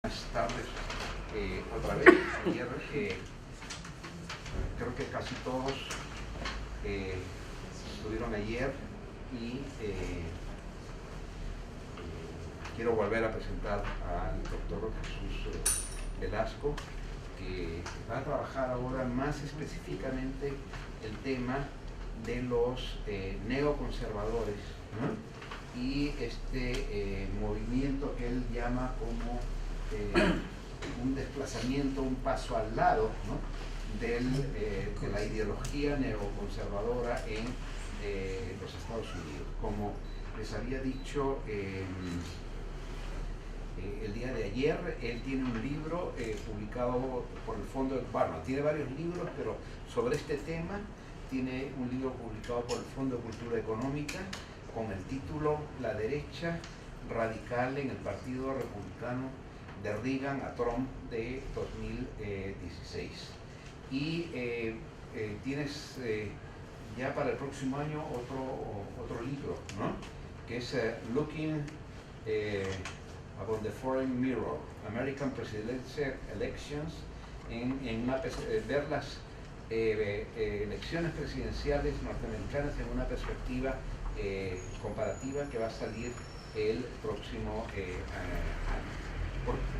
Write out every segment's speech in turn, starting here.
Buenas tardes otra vez. Ayer creo que casi todos estuvieron ayer y quiero volver a presentar al doctor Jesús Velasco, que va a trabajar ahora más específicamente el tema de los neoconservadores, ¿no? Y este movimiento que él llama como un desplazamiento, un paso al lado, ¿no? De la ideología neoconservadora en los Estados Unidos. Como les había dicho el día de ayer, él tiene un libro publicado por el Fondo, bueno, tiene varios libros, pero sobre este tema tiene un libro publicado por el Fondo de Cultura Económica con el título La derecha radical en el Partido Republicano de Reagan a Trump de 2016. Y tienes ya para el próximo año otro libro, ¿no? Que es Looking Upon the Foreign Mirror, American Presidential Elections, ver las elecciones presidenciales norteamericanas en una perspectiva comparativa, que va a salir el próximo año.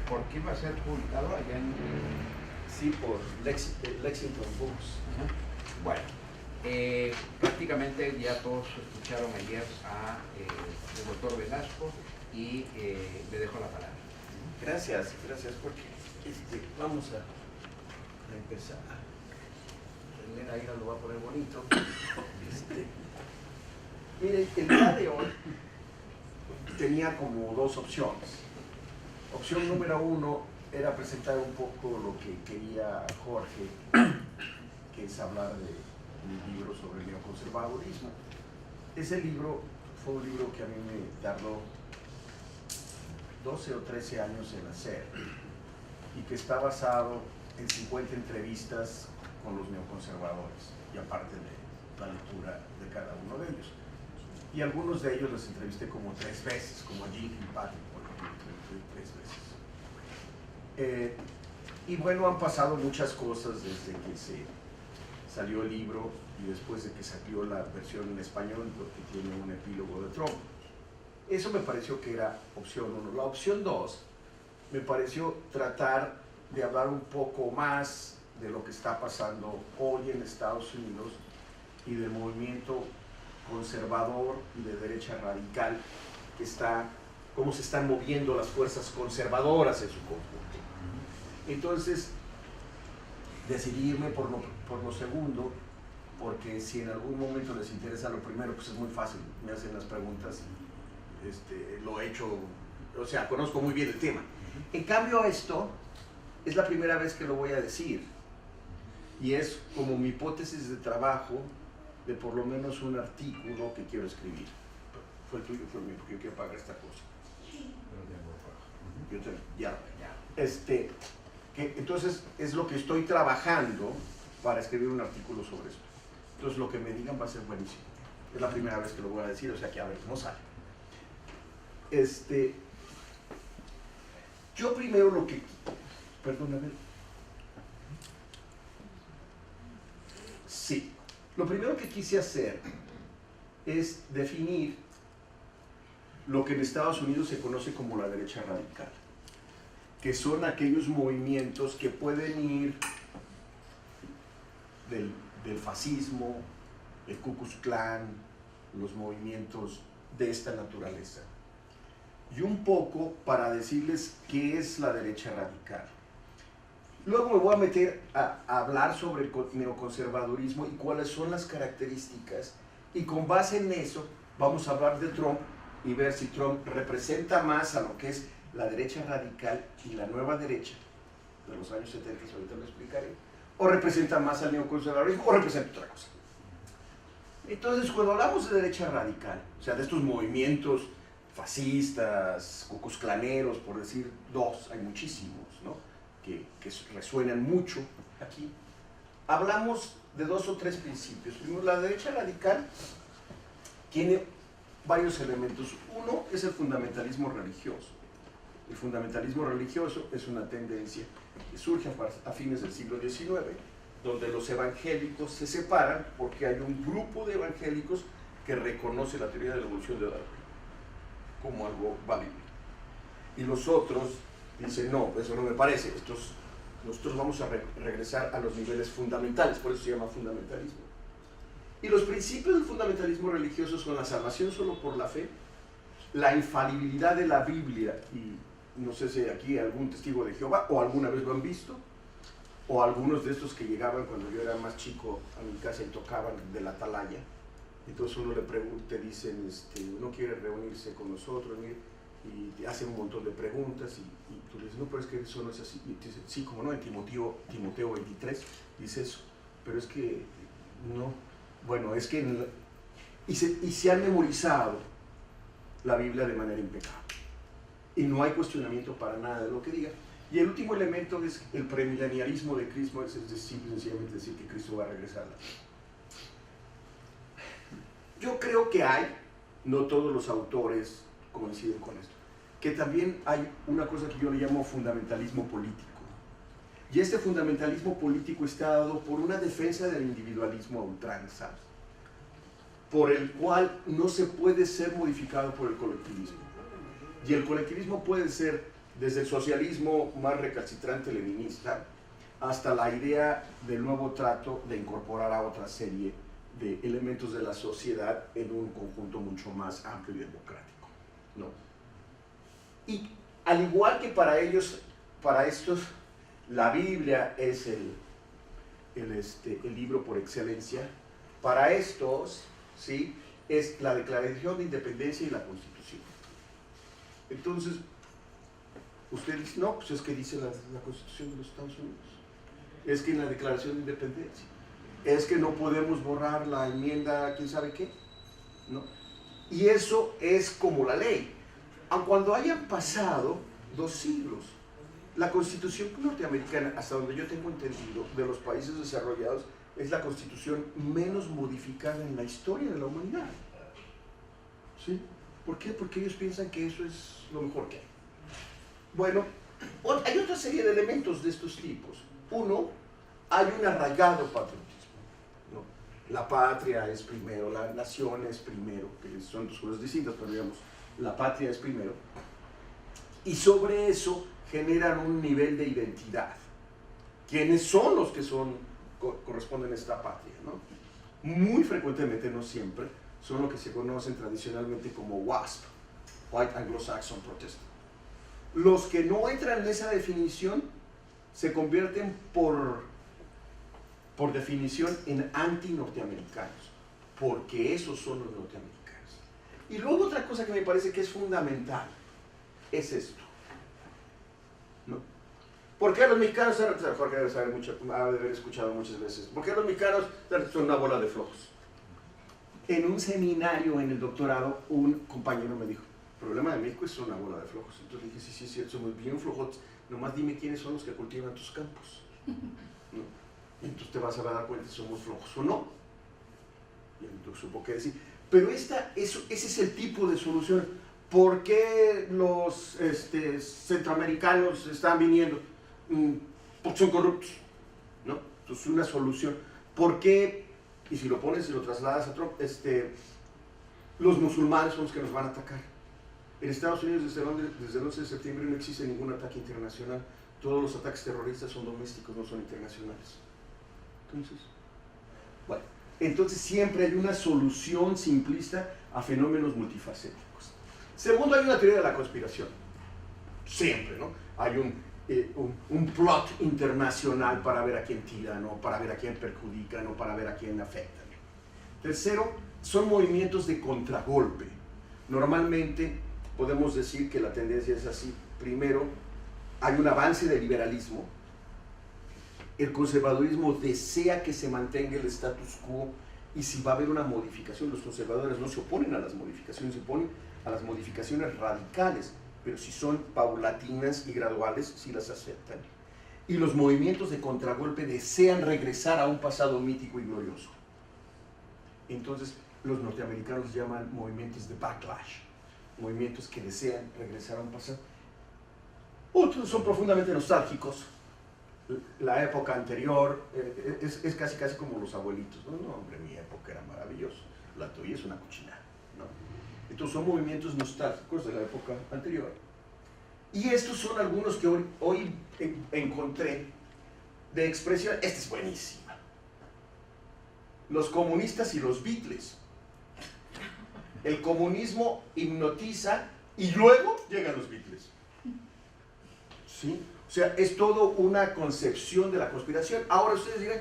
¿Por qué va a ser publicado allá en...? Sí, por Lexington Books. Bueno, prácticamente ya todos escucharon ayer a el doctor Velasco y le dejo la palabra. Gracias, porque vamos a empezar. El ahí lo va a poner bonito. Miren, el día de hoy tenía como dos opciones. Opción número uno era presentar un poco lo que quería Jorge, que es hablar de un libro sobre el neoconservadurismo. Ese libro fue un libro que a mí me tardó 12 o 13 años en hacer y que está basado en 50 entrevistas con los neoconservadores y aparte de la lectura de cada uno de ellos. Y algunos de ellos los entrevisté como 3 veces, como a Jim Kilpatrick, por ejemplo, 3 veces. Y bueno, han pasado muchas cosas desde que se salió el libro y después de que salió la versión en español, porque tiene un epílogo de Trump. Eso me pareció que era opción 1. La opción 2 me pareció tratar de hablar un poco más de lo que está pasando hoy en Estados Unidos y del movimiento conservador y de derecha radical, que cómo se están moviendo las fuerzas conservadoras en su conjunto. Entonces decidí irme por lo segundo, porque si en algún momento les interesa lo primero, pues es muy fácil, me hacen las preguntas y lo he hecho, o sea, conozco muy bien el tema. En cambio, esto es la primera vez que lo voy a decir y es como mi hipótesis de trabajo de por lo menos un artículo que quiero escribir. Fue el tuyo, fue el mío, porque yo quiero pagar esta cosa. Entonces es lo que estoy trabajando para escribir un artículo sobre esto. Entonces lo que me digan va a ser buenísimo. Es la primera vez que lo voy a decir, o sea que a ver cómo sale. Yo primero lo que... Perdóname. Sí. Lo primero que quise hacer es definir lo que en Estados Unidos se conoce como la derecha radical, que son aquellos movimientos que pueden ir del fascismo, el Ku Klux Klan, los movimientos de esta naturaleza. Y un poco para decirles qué es la derecha radical. Luego me voy a meter a hablar sobre el neoconservadurismo y cuáles son las características, y con base en eso vamos a hablar de Trump y ver si Trump representa más a lo que es la derecha radical y la nueva derecha de los años 70, ahorita lo explicaré, o representa más al neoconservadurismo o representa otra cosa. Entonces, cuando hablamos de derecha radical, o sea, de estos movimientos fascistas, cucuzclaneros, por decir dos, hay muchísimos, ¿no? Que resuenan mucho aquí, hablamos de 2 o 3 principios. Primero, la derecha radical tiene varios elementos. Uno es el fundamentalismo religioso. El fundamentalismo religioso es una tendencia que surge a fines del siglo XIX, donde los evangélicos se separan porque hay un grupo de evangélicos que reconoce la teoría de la evolución de Darwin como algo válido. Y los otros dicen, no, eso no me parece, nosotros vamos a regresar a los niveles fundamentales, por eso se llama fundamentalismo. Y los principios del fundamentalismo religioso son la salvación solo por la fe, la infalibilidad de la Biblia, y no sé si aquí algún testigo de Jehová o alguna vez lo han visto, o algunos de estos que llegaban cuando yo era más chico a mi casa y tocaban de la atalaya. Entonces uno le pregunta, te dicen, uno quiere reunirse con nosotros, y te hacen un montón de preguntas, y tú le dices, no, pero es que eso no es así. Y te dicen, sí, como no, en Timoteo 23 dice eso, pero es que no. Bueno, es que y se han memorizado la Biblia de manera impecable, y no hay cuestionamiento para nada de lo que diga. Y el último elemento es el premileniarismo de Cristo, es simple y sencillamente decir que Cristo va a regresar. Yo creo que no todos los autores coinciden con esto, que también hay una cosa que yo le llamo fundamentalismo político. Y este fundamentalismo político está dado por una defensa del individualismo a ultranza, por el cual no se puede ser modificado por el colectivismo. Y el colectivismo puede ser desde el socialismo más recalcitrante leninista hasta la idea del nuevo trato de incorporar a otra serie de elementos de la sociedad en un conjunto mucho más amplio y democrático, ¿no? Y al igual que para ellos, para estos, la Biblia es el libro por excelencia, para estos, ¿sí?, es la Declaración de Independencia y la Constitución. Entonces, usted dice, no, pues es que dice la Constitución de los Estados Unidos, es que en la Declaración de Independencia, es que no podemos borrar la enmienda, quién sabe qué, ¿no? Y eso es como la ley. Aun cuando hayan pasado 2 siglos, la Constitución norteamericana, hasta donde yo tengo entendido, de los países desarrollados, es la Constitución menos modificada en la historia de la humanidad. ¿Sí? ¿Por qué? Porque ellos piensan que eso es lo mejor que hay. Bueno, hay otra serie de elementos de estos tipos. Uno, hay un arraigado patriotismo, ¿no? La patria es primero, la nación es primero, que son 2 cosas distintas, pero digamos, la patria es primero. Y sobre eso generan un nivel de identidad. ¿Quiénes son los que corresponden a esta patria, ¿no? Muy frecuentemente, no siempre, son lo que se conocen tradicionalmente como WASP, White Anglo-Saxon Protestant. Los que no entran en esa definición se convierten por definición en anti-norteamericanos, porque esos son los norteamericanos. Y luego otra cosa que me parece que es fundamental es esto, ¿no? ¿Por qué los mexicanos, Jorge debe saber mucho, ha de haber escuchado muchas veces, por qué los mexicanos son una bola de flojos? En un seminario en el doctorado, un compañero me dijo, el problema de México es una bola de flojos. Entonces le dije, sí, es cierto, somos bien flojotes, nomás dime quiénes son los que cultivan tus campos, ¿no? Y entonces te vas a dar cuenta si somos flojos o no. Y entonces supo qué decir. Pero ese es el tipo de solución. ¿Por qué los centroamericanos están viniendo? Porque son corruptos, ¿no? Entonces una solución. ¿Por qué? Y si lo pones y lo trasladas a Trump, los musulmanes son los que nos van a atacar. En Estados Unidos desde el 11 de septiembre no existe ningún ataque internacional. Todos los ataques terroristas son domésticos, no son internacionales. Entonces siempre hay una solución simplista a fenómenos multifacéticos. Segundo, hay una teoría de la conspiración. Siempre, ¿no? Hay un plot internacional para ver a quién tiran, o para ver a quién perjudican, o para ver a quién afectan. Tercero, son movimientos de contragolpe. Normalmente podemos decir que la tendencia es así. Primero, hay un avance del liberalismo. El conservadurismo desea que se mantenga el status quo, y si va a haber una modificación, los conservadores no se oponen a las modificaciones, se oponen a las modificaciones radicales, pero si son paulatinas y graduales, sí las aceptan. Y los movimientos de contragolpe desean regresar a un pasado mítico y glorioso. Entonces, los norteamericanos llaman movimientos de backlash, movimientos que desean regresar a un pasado. Otros son profundamente nostálgicos. La época anterior es casi como los abuelitos. No, no, hombre, mi época era maravillosa. La tuya es una cochinada, ¿no? Entonces son movimientos nostálgicos de la época anterior. Y estos son algunos que hoy encontré de expresión. Esta es buenísima. Los comunistas y los Beatles. El comunismo hipnotiza y luego llegan los Beatles. ¿Sí? O sea, es todo una concepción de la conspiración. Ahora ustedes dirán,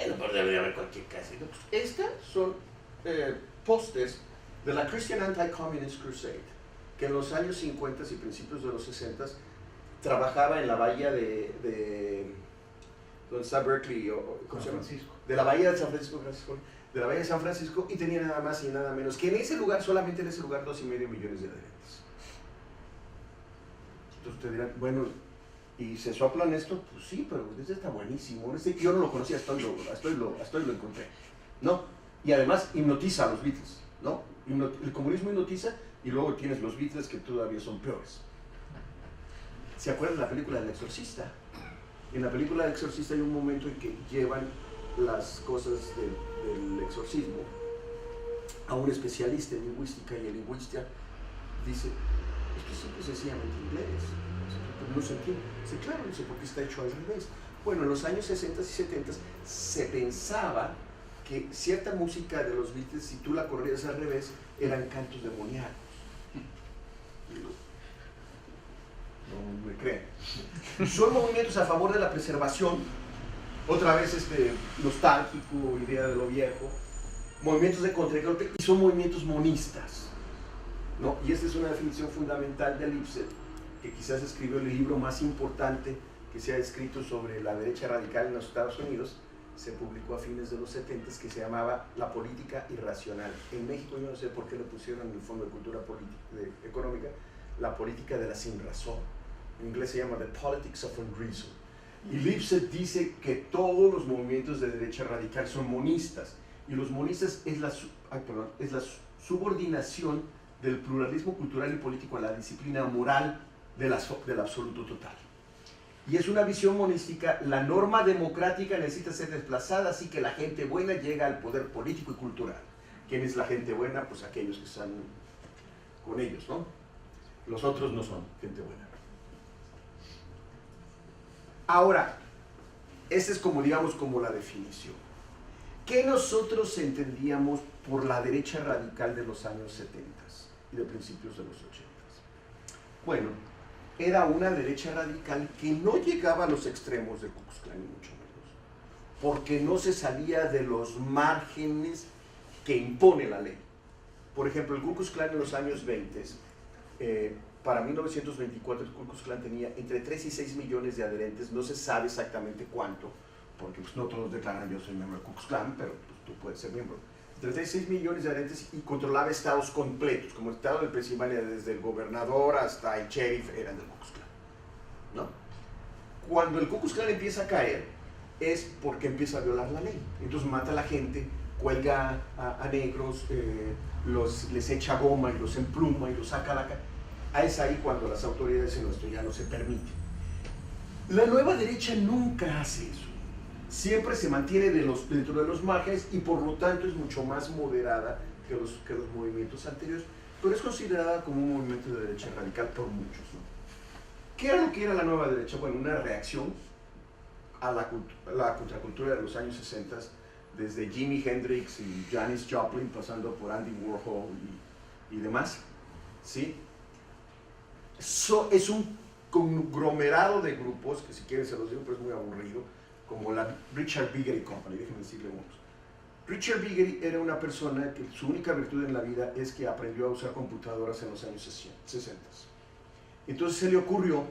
no podría haber cualquier cosa. No, pues estas son pósters de la Christian Anti-Communist Crusade, que en los años 50 y principios de los 60 trabajaba en la bahía de donde está Berkeley, ¿cómo se llama? De la bahía de San Francisco, de la bahía de San Francisco, y tenía nada más y nada menos que en ese lugar, solamente en ese lugar, 2,5 millones de adherentes. Entonces ustedes dirán, bueno, ¿y se soplan esto? Pues sí, pero este está buenísimo. Yo no lo conocía, hasta hoy lo encontré, ¿no? Y además hipnotiza a los Beatles, ¿no? El comunismo hipnotiza y luego tienes los Beatles que todavía son peores. ¿Se acuerdan de la película del Exorcista? En la película del Exorcista hay un momento en que llevan las cosas del exorcismo a un especialista en lingüística, y el lingüista dice, esto es simple y sencillamente inglés, pero no se entiende. Dice, claro, dice, porque está hecho al revés. Bueno, en los años 60 y 70 se pensaba que cierta música de los Beatles, si tú la corrías al revés, eran cantos demoníacos. No me creen. Son movimientos a favor de la preservación, otra vez nostálgico, idea de lo viejo, movimientos de contragolpe, y son movimientos monistas, ¿no? Y esta es una definición fundamental de Lipset, que quizás escribió el libro más importante que se ha escrito sobre la derecha radical en los Estados Unidos. Se publicó a fines de los 70, que se llamaba La política irracional. En México yo no sé por qué le pusieron en el Fondo de Cultura Económica la política de la sinrazón. En inglés se llama The Politics of Unreason. Y Lipset dice que todos los movimientos de derecha radical son monistas, y los monistas es la subordinación del pluralismo cultural y político a la disciplina moral del absoluto total. Y es una visión monística. La norma democrática necesita ser desplazada, así que la gente buena llega al poder político y cultural. ¿Quién es la gente buena? Pues aquellos que están con ellos, ¿no? Los otros no son gente buena. Ahora, esta es como, digamos, como la definición. ¿Qué nosotros entendíamos por la derecha radical de los años 70 y de principios de los 80? Bueno, era una derecha radical que no llegaba a los extremos del Ku Klux Klan, ni mucho menos, porque no se salía de los márgenes que impone la ley. Por ejemplo, el Ku Klux Klan en los años 20, para 1924 el Ku Klux Klan tenía entre 3 y 6 millones de adherentes. No se sabe exactamente cuánto, porque pues, no todos declaran yo soy miembro del Ku Klux Klan, pero pues, tú puedes ser miembro. Entre 3 y 6 millones de adherentes, y controlaba estados completos, como el estado de Pensilvania, desde el gobernador hasta el sheriff eran del Ku Klux Klan, ¿no? Cuando el Ku Klux Klan empieza a caer es porque empieza a violar la ley. Entonces mata a la gente, cuelga a negros, les echa goma y los empluma y los saca a la calle. Es ahí cuando las autoridades dicen, esto ya no se permite. La nueva derecha nunca hace eso. Siempre se mantiene dentro de los márgenes, y por lo tanto es mucho más moderada que los movimientos anteriores, pero es considerada como un movimiento de derecha radical por muchos, ¿no? ¿Qué era lo que era la nueva derecha? Bueno, una reacción a la contracultura de los años 60, desde Jimi Hendrix y Janis Joplin, pasando por Andy Warhol y demás, ¿sí? Es un conglomerado de grupos, que si quieren se los digo, pero es muy aburrido, como la Richard Biggery Company, déjenme decirle unos. Richard Biggery era una persona que su única virtud en la vida es que aprendió a usar computadoras en los años 60. Entonces se le ocurrió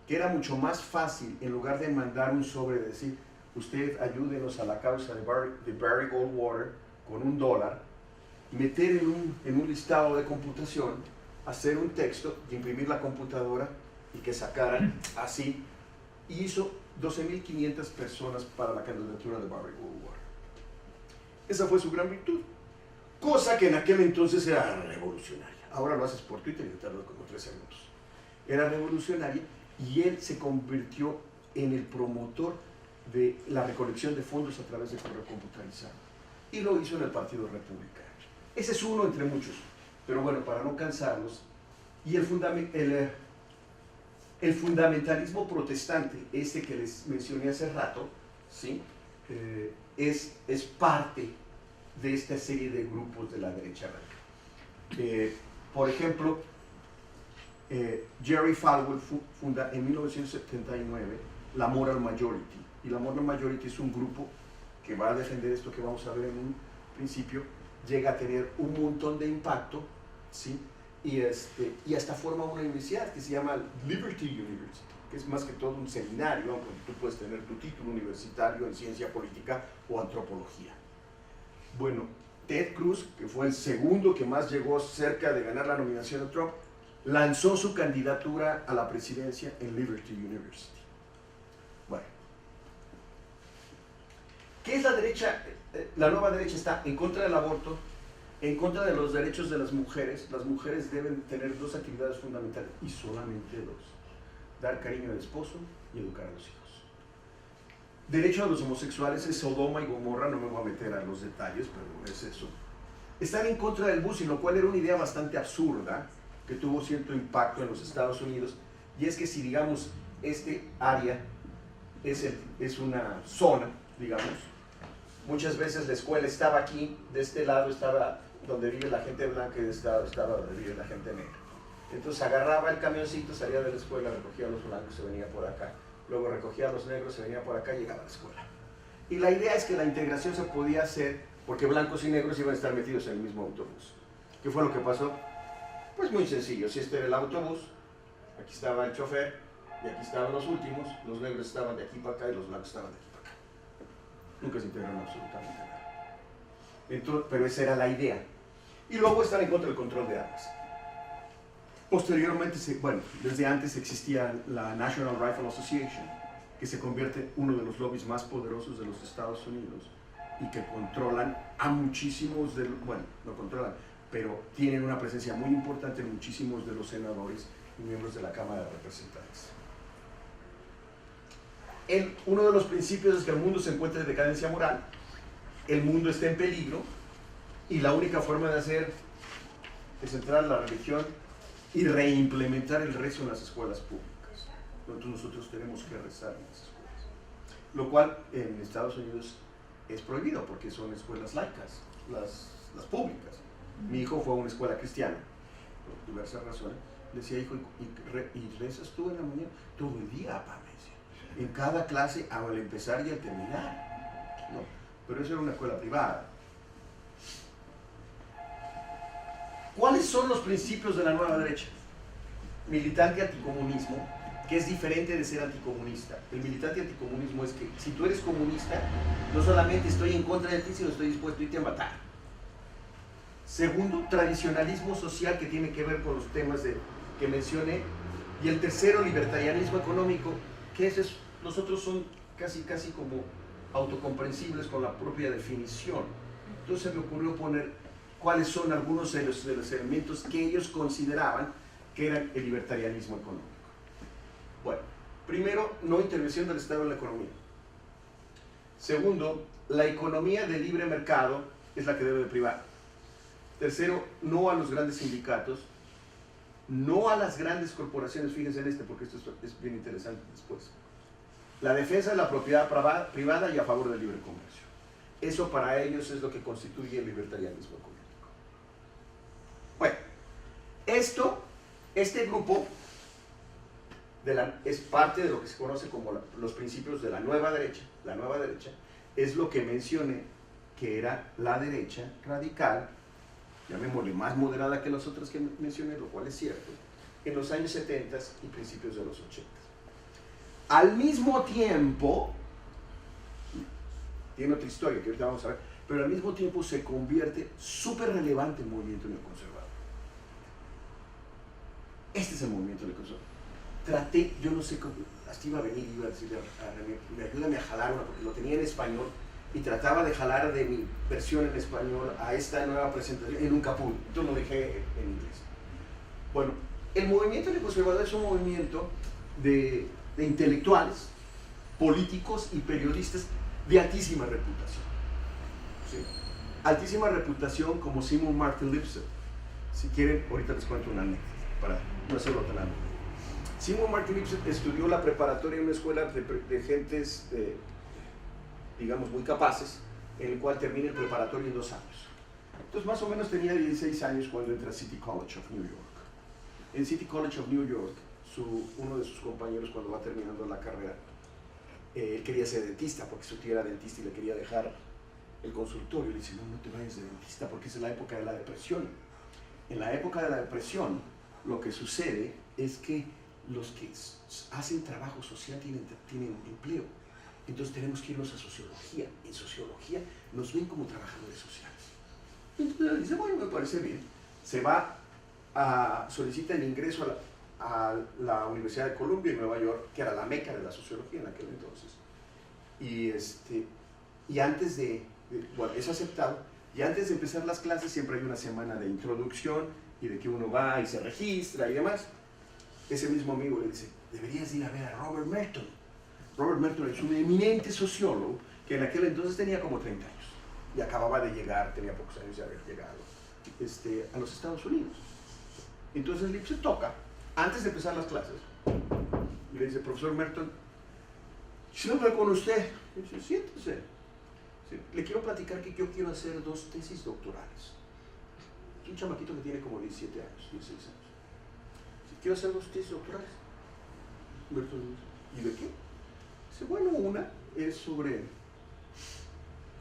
que era mucho más fácil, en lugar de mandar un sobre, de decir, usted ayúdenos a la causa de Barry Goldwater con $1, meter en un listado de computación, hacer un texto y imprimir la computadora y que sacaran así, y hizo 12,500 personas para la candidatura de Barry Goldwater. Esa fue su gran virtud, cosa que en aquel entonces era revolucionaria. Ahora lo haces por Twitter y te tardas como 3 segundos. Era revolucionaria y él se convirtió en el promotor de la recolección de fondos a través de correo computarizado, y lo hizo en el Partido Republicano. Ese es uno entre muchos, pero bueno, para no cansarlos, y el fundamentalismo protestante, este que les mencioné hace rato, ¿sí? Es parte de esta serie de grupos de la derecha radical. Por ejemplo, Jerry Falwell funda en 1979 la Moral Majority, y la Moral Majority es un grupo que va a defender esto que vamos a ver en un principio. Llega a tener un montón de impacto, ¿sí? Y hasta forma una universidad que se llama Liberty University, que es más que todo un seminario donde tú puedes tener tu título universitario en ciencia política o antropología. Bueno, Ted Cruz, que fue el segundo que más llegó cerca de ganar la nominación de Trump, lanzó su candidatura a la presidencia en Liberty University. Bueno, ¿qué es la derecha? La nueva derecha está en contra del aborto, en contra de los derechos de las mujeres. Las mujeres deben tener dos actividades fundamentales, y solamente dos: dar cariño al esposo y educar a los hijos. Derecho a los homosexuales es Sodoma y Gomorra, no me voy a meter a los detalles, pero es eso. Están en contra del busing, lo cual era una idea bastante absurda, que tuvo cierto impacto en los Estados Unidos, y es que si, digamos, este área es una zona, digamos, muchas veces la escuela estaba aquí, de este lado estaba donde vive la gente blanca y de este lado estaba donde vive la gente negra. Entonces agarraba el camioncito, salía de la escuela, recogía a los blancos, se venía por acá, luego recogía a los negros, se venía por acá y llegaba a la escuela. Y la idea es que la integración se podía hacer porque blancos y negros iban a estar metidos en el mismo autobús. ¿Qué fue lo que pasó? Pues muy sencillo, si este era el autobús, aquí estaba el chofer y aquí estaban los últimos, los negros estaban de aquí para acá y los blancos estaban de aquí para acá. Nunca se integraron absolutamente nada. Entonces, pero esa era la idea. Y luego están en contra del control de armas. Posteriormente, bueno, desde antes existía la National Rifle Association, que se convierte en uno de los lobbies más poderosos de los Estados Unidos y que controlan a muchísimos bueno, no controlan, pero tienen una presencia muy importante en muchísimos de los senadores y miembros de la Cámara de Representantes. Uno de los principios es que el mundo se encuentra en decadencia moral, el mundo está en peligro, y la única forma de hacer es entrar a la religión y reimplementar el rezo en las escuelas públicas. Entonces nosotros tenemos que rezar en las escuelas, lo cual en Estados Unidos es prohibido porque son escuelas laicas, las públicas. Mi hijo fue a una escuela cristiana, por diversas razones. Le decía, hijo, ¿y rezas tú en la mañana? Todo el día, papá, me decía. En cada clase, al empezar y al terminar. No, pero eso era una escuela privada. ¿Cuáles son los principios de la nueva derecha? Militante anticomunismo, que es diferente de ser anticomunista. El militante anticomunismo es que si tú eres comunista, no solamente estoy en contra de ti, sino estoy dispuesto a irte a matar. Segundo, tradicionalismo social, que tiene que ver con los temas que mencioné. Y el tercero, libertarianismo económico, que los otros son casi como autocomprensibles con la propia definición. Entonces me ocurrió poner cuáles son algunos de los elementos que ellos consideraban que eran el libertarianismo económico. Bueno, primero, no intervención del Estado en la economía. Segundo, la economía de libre mercado es la que debe de privar. Tercero, no a los grandes sindicatos, no a las grandes corporaciones. Fíjense en porque esto es bien interesante después. La defensa de la propiedad privada y a favor del libre comercio. Eso para ellos es lo que constituye el libertarianismo económico. Bueno, este grupo es parte de lo que se conoce como los principios de la nueva derecha. La nueva derecha es lo que mencioné que era la derecha radical, llamémosle más moderada que las otras que mencioné, lo cual es cierto, en los años 70 y principios de los 80. Al mismo tiempo, tiene otra historia que ahorita vamos a ver, pero al mismo tiempo se convierte súper relevante el movimiento neoconservador. Este es el movimiento neoconservador. Yo no sé cómo, hasta iba a venir, iba a decirle a René, ayúdame a jalar una, porque lo tenía en español, y trataba de jalar de mi versión en español a esta nueva presentación en un capul. Entonces lo dejé en inglés. Bueno, el movimiento neoconservador es un movimiento de intelectuales, políticos y periodistas de altísima reputación. ¿Sí? Altísima reputación como Simon Martin Lipset. Si quieren, ahorita les cuento una anécdota para no hacerlo tan largo. Simon Martin Lipset estudió la preparatoria en una escuela de gentes, digamos, muy capaces, en el cual termina el preparatorio en 2 años. Entonces, más o menos tenía 16 años cuando entra a City College of New York. En City College of New York, uno de sus compañeros, cuando va terminando la carrera, quería ser dentista, porque su tío era dentista y le quería dejar el consultorio. Le dice, no, no te vayas de dentista, porque es la época de la depresión. En la época de la depresión, lo que sucede es que los que hacen trabajo social tienen empleo. Entonces tenemos que irnos a sociología. En sociología nos ven como trabajadores sociales. Entonces dice, bueno, me parece bien. Se va solicita el ingreso a la Universidad de Columbia en Nueva York, que era la meca de la sociología en aquel entonces. Y antes bueno, es aceptado, y antes de empezar las clases siempre hay una semana de introducción y de que uno va y se registra y demás. Ese mismo amigo le dice, deberías ir a ver a Robert Merton. Robert Merton es un eminente sociólogo que en aquel entonces tenía como 30 años y acababa de llegar, tenía pocos años de haber llegado a los Estados Unidos. Entonces Lipset toca, antes de empezar las clases, y le dice, profesor Merton, quisiera hablar con usted. Y dice, siéntese. Sí, le quiero platicar que yo quiero hacer 2 tesis doctorales. Es un chamaquito que tiene como 17 años, 16 años. Sí, quiero hacer 2 tesis doctorales. Merton dice, ¿y de qué? Dice, bueno, una es sobre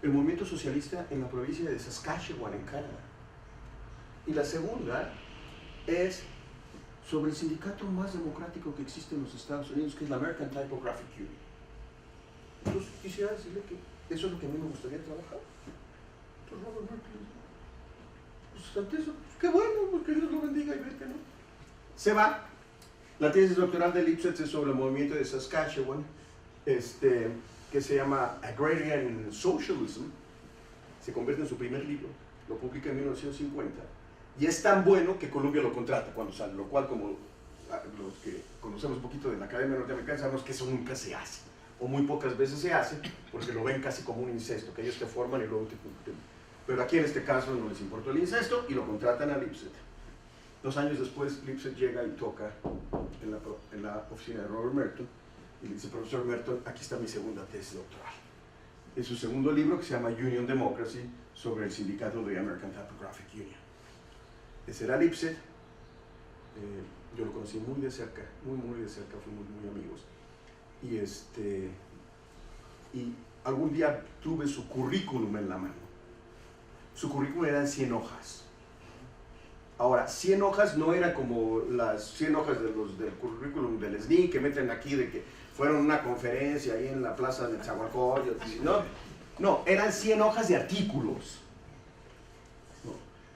el movimiento socialista en la provincia de Saskatchewan, en Canadá. Y la segunda es sobre el sindicato más democrático que existe en los Estados Unidos, que es la American Typographic Union. Entonces quisiera decirle que eso es lo que a mí me gustaría trabajar. Entonces Robert Merton dice, pues ante eso, qué bueno, pues que Dios lo bendiga y vete, ¿no? Se va. La tesis doctoral de Lipset es sobre el movimiento de Saskatchewan, que se llama Agrarian Socialism. Se convierte en su primer libro, lo publica en 1950. Y es tan bueno que Columbia lo contrata cuando sale, lo cual, como los que conocemos un poquito de la Academia Norteamericana, sabemos que eso nunca se hace, o muy pocas veces se hace, porque lo ven casi como un incesto, que ellos te forman y luego te... Pero aquí en este caso no les importó el incesto y lo contratan a Lipset. 2 años después, Lipset llega y toca en la oficina de Robert Merton y le dice, profesor Merton, aquí está mi segunda tesis doctoral. Es su segundo libro, que se llama Union Democracy, sobre el sindicato de American Typographic Union. Ese era Lipset. Yo lo conocí muy de cerca, muy de cerca, fuimos muy amigos. Y algún día tuve su currículum en la mano. Su currículum era de 100 hojas. Ahora, 100 hojas no era como las 100 hojas del currículum del SNI que meten aquí de que fueron a una conferencia ahí en la plaza de Zahualcóyotl. No, eran 100 hojas de artículos.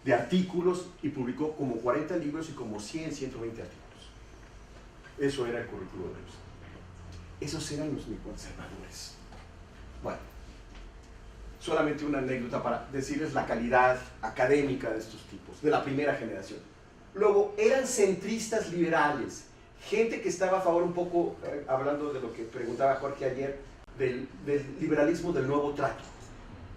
De artículos, y publicó como 40 libros y como 100, 120 artículos. Eso era el currículum de Lipset. Esos eran los neoconservadores. Bueno, solamente una anécdota para decirles la calidad académica de estos tipos, de la primera generación. Luego, eran centristas liberales, gente que estaba a favor un poco, hablando de lo que preguntaba Jorge ayer, del liberalismo del nuevo trato,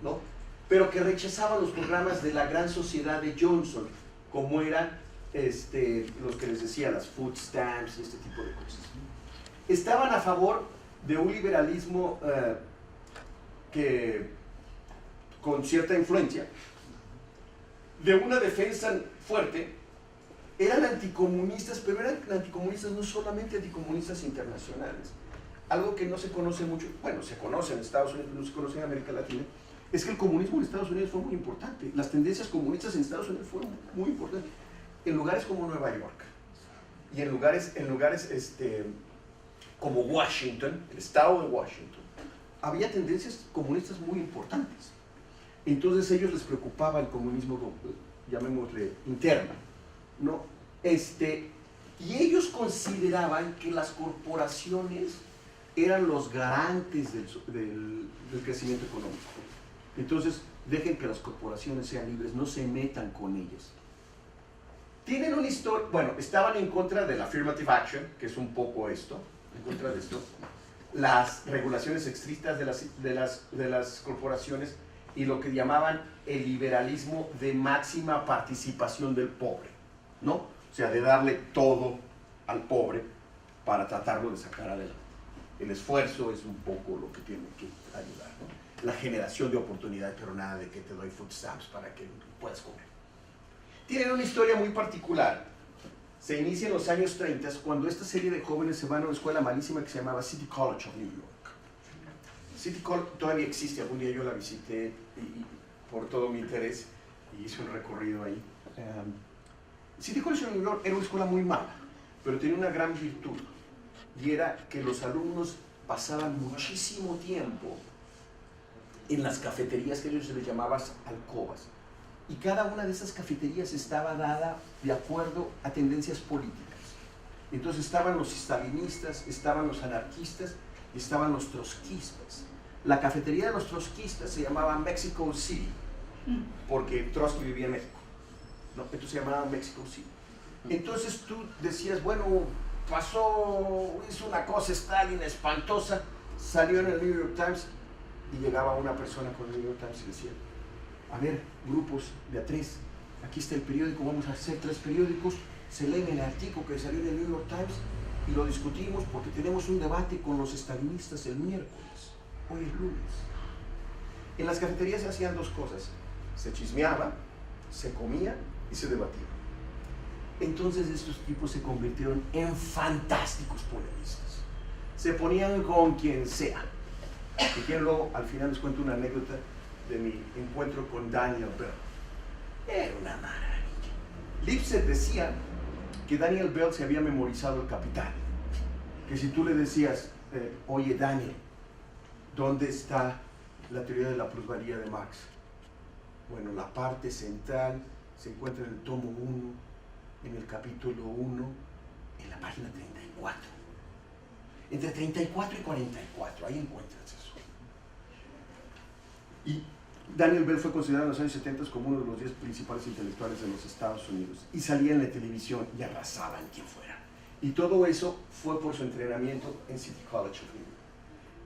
¿no? Pero que rechazaban los programas de la gran sociedad de Johnson, como eran los que les decía, las food stamps y este tipo de cosas. Estaban a favor de un liberalismo con cierta influencia, de una defensa fuerte. Eran anticomunistas, pero eran anticomunistas no solamente anticomunistas internacionales. Algo que no se conoce mucho, bueno, se conoce en Estados Unidos, no se conoce en América Latina, es que el comunismo en Estados Unidos fue muy importante. Las tendencias comunistas en Estados Unidos fueron muy importantes. En lugares como Nueva York y en lugares como Washington, el estado de Washington, había tendencias comunistas muy importantes. Entonces a ellos les preocupaba el comunismo, llamémosle, interno, ¿no? Y ellos consideraban que las corporaciones eran los garantes del crecimiento económico. Entonces, dejen que las corporaciones sean libres, no se metan con ellas. Tienen una historia, bueno, estaban en contra de la affirmative action, que es un poco esto, en contra de esto, las regulaciones estrictas de las corporaciones y lo que llamaban el liberalismo de máxima participación del pobre, ¿no? O sea, de darle todo al pobre para tratarlo de sacar adelante. El esfuerzo es un poco lo que tiene que ayudar, ¿no? La generación de oportunidades, pero nada de que te doy food stamps para que puedas comer. Tienen una historia muy particular. Se inicia en los años 30 cuando esta serie de jóvenes se van a una escuela malísima que se llamaba City College of New York. City College todavía existe, algún día yo la visité por todo mi interés y hice un recorrido ahí. City College of New York era una escuela muy mala, pero tenía una gran virtud y era que los alumnos pasaban muchísimo tiempo en las cafeterías que ellos se les llamaban alcobas. Y cada una de esas cafeterías estaba dada de acuerdo a tendencias políticas. Entonces estaban los stalinistas, estaban los anarquistas y estaban los trotskistas. La cafetería de los trotskistas se llamaba Mexico City, porque Trotsky vivía en México, ¿no? Entonces se llamaba Mexico City. Entonces tú decías, bueno, hizo una cosa Stalin espantosa, salió en el New York Times y llegaba una persona con el New York Times y decía, a ver, grupos de a tres, aquí está el periódico, vamos a hacer 3 periódicos, se leen el artículo que salió en el New York Times y lo discutimos porque tenemos un debate con los estalinistas el miércoles, hoy es lunes. En las cafeterías se hacían 2 cosas, se chismeaba, se comía y se debatía. Entonces estos tipos se convirtieron en fantásticos polemistas, se ponían con quien sea. Y quiero luego, al final les cuento una anécdota de mi encuentro con Daniel Bell. Era una maravilla. Lipset decía que Daniel Bell se había memorizado el Capital, que si tú le decías, oye Daniel, ¿dónde está la teoría de la plusvalía de Marx? Bueno, la parte central se encuentra en el tomo 1, en el capítulo 1, en la página 34. Entre 34 y 44, ahí encuentras eso. Y Daniel Bell fue considerado en los años 70 como uno de los 10 principales intelectuales de los Estados Unidos y salía en la televisión y arrasaba en quien fuera. Y todo eso fue por su entrenamiento en City College of New York.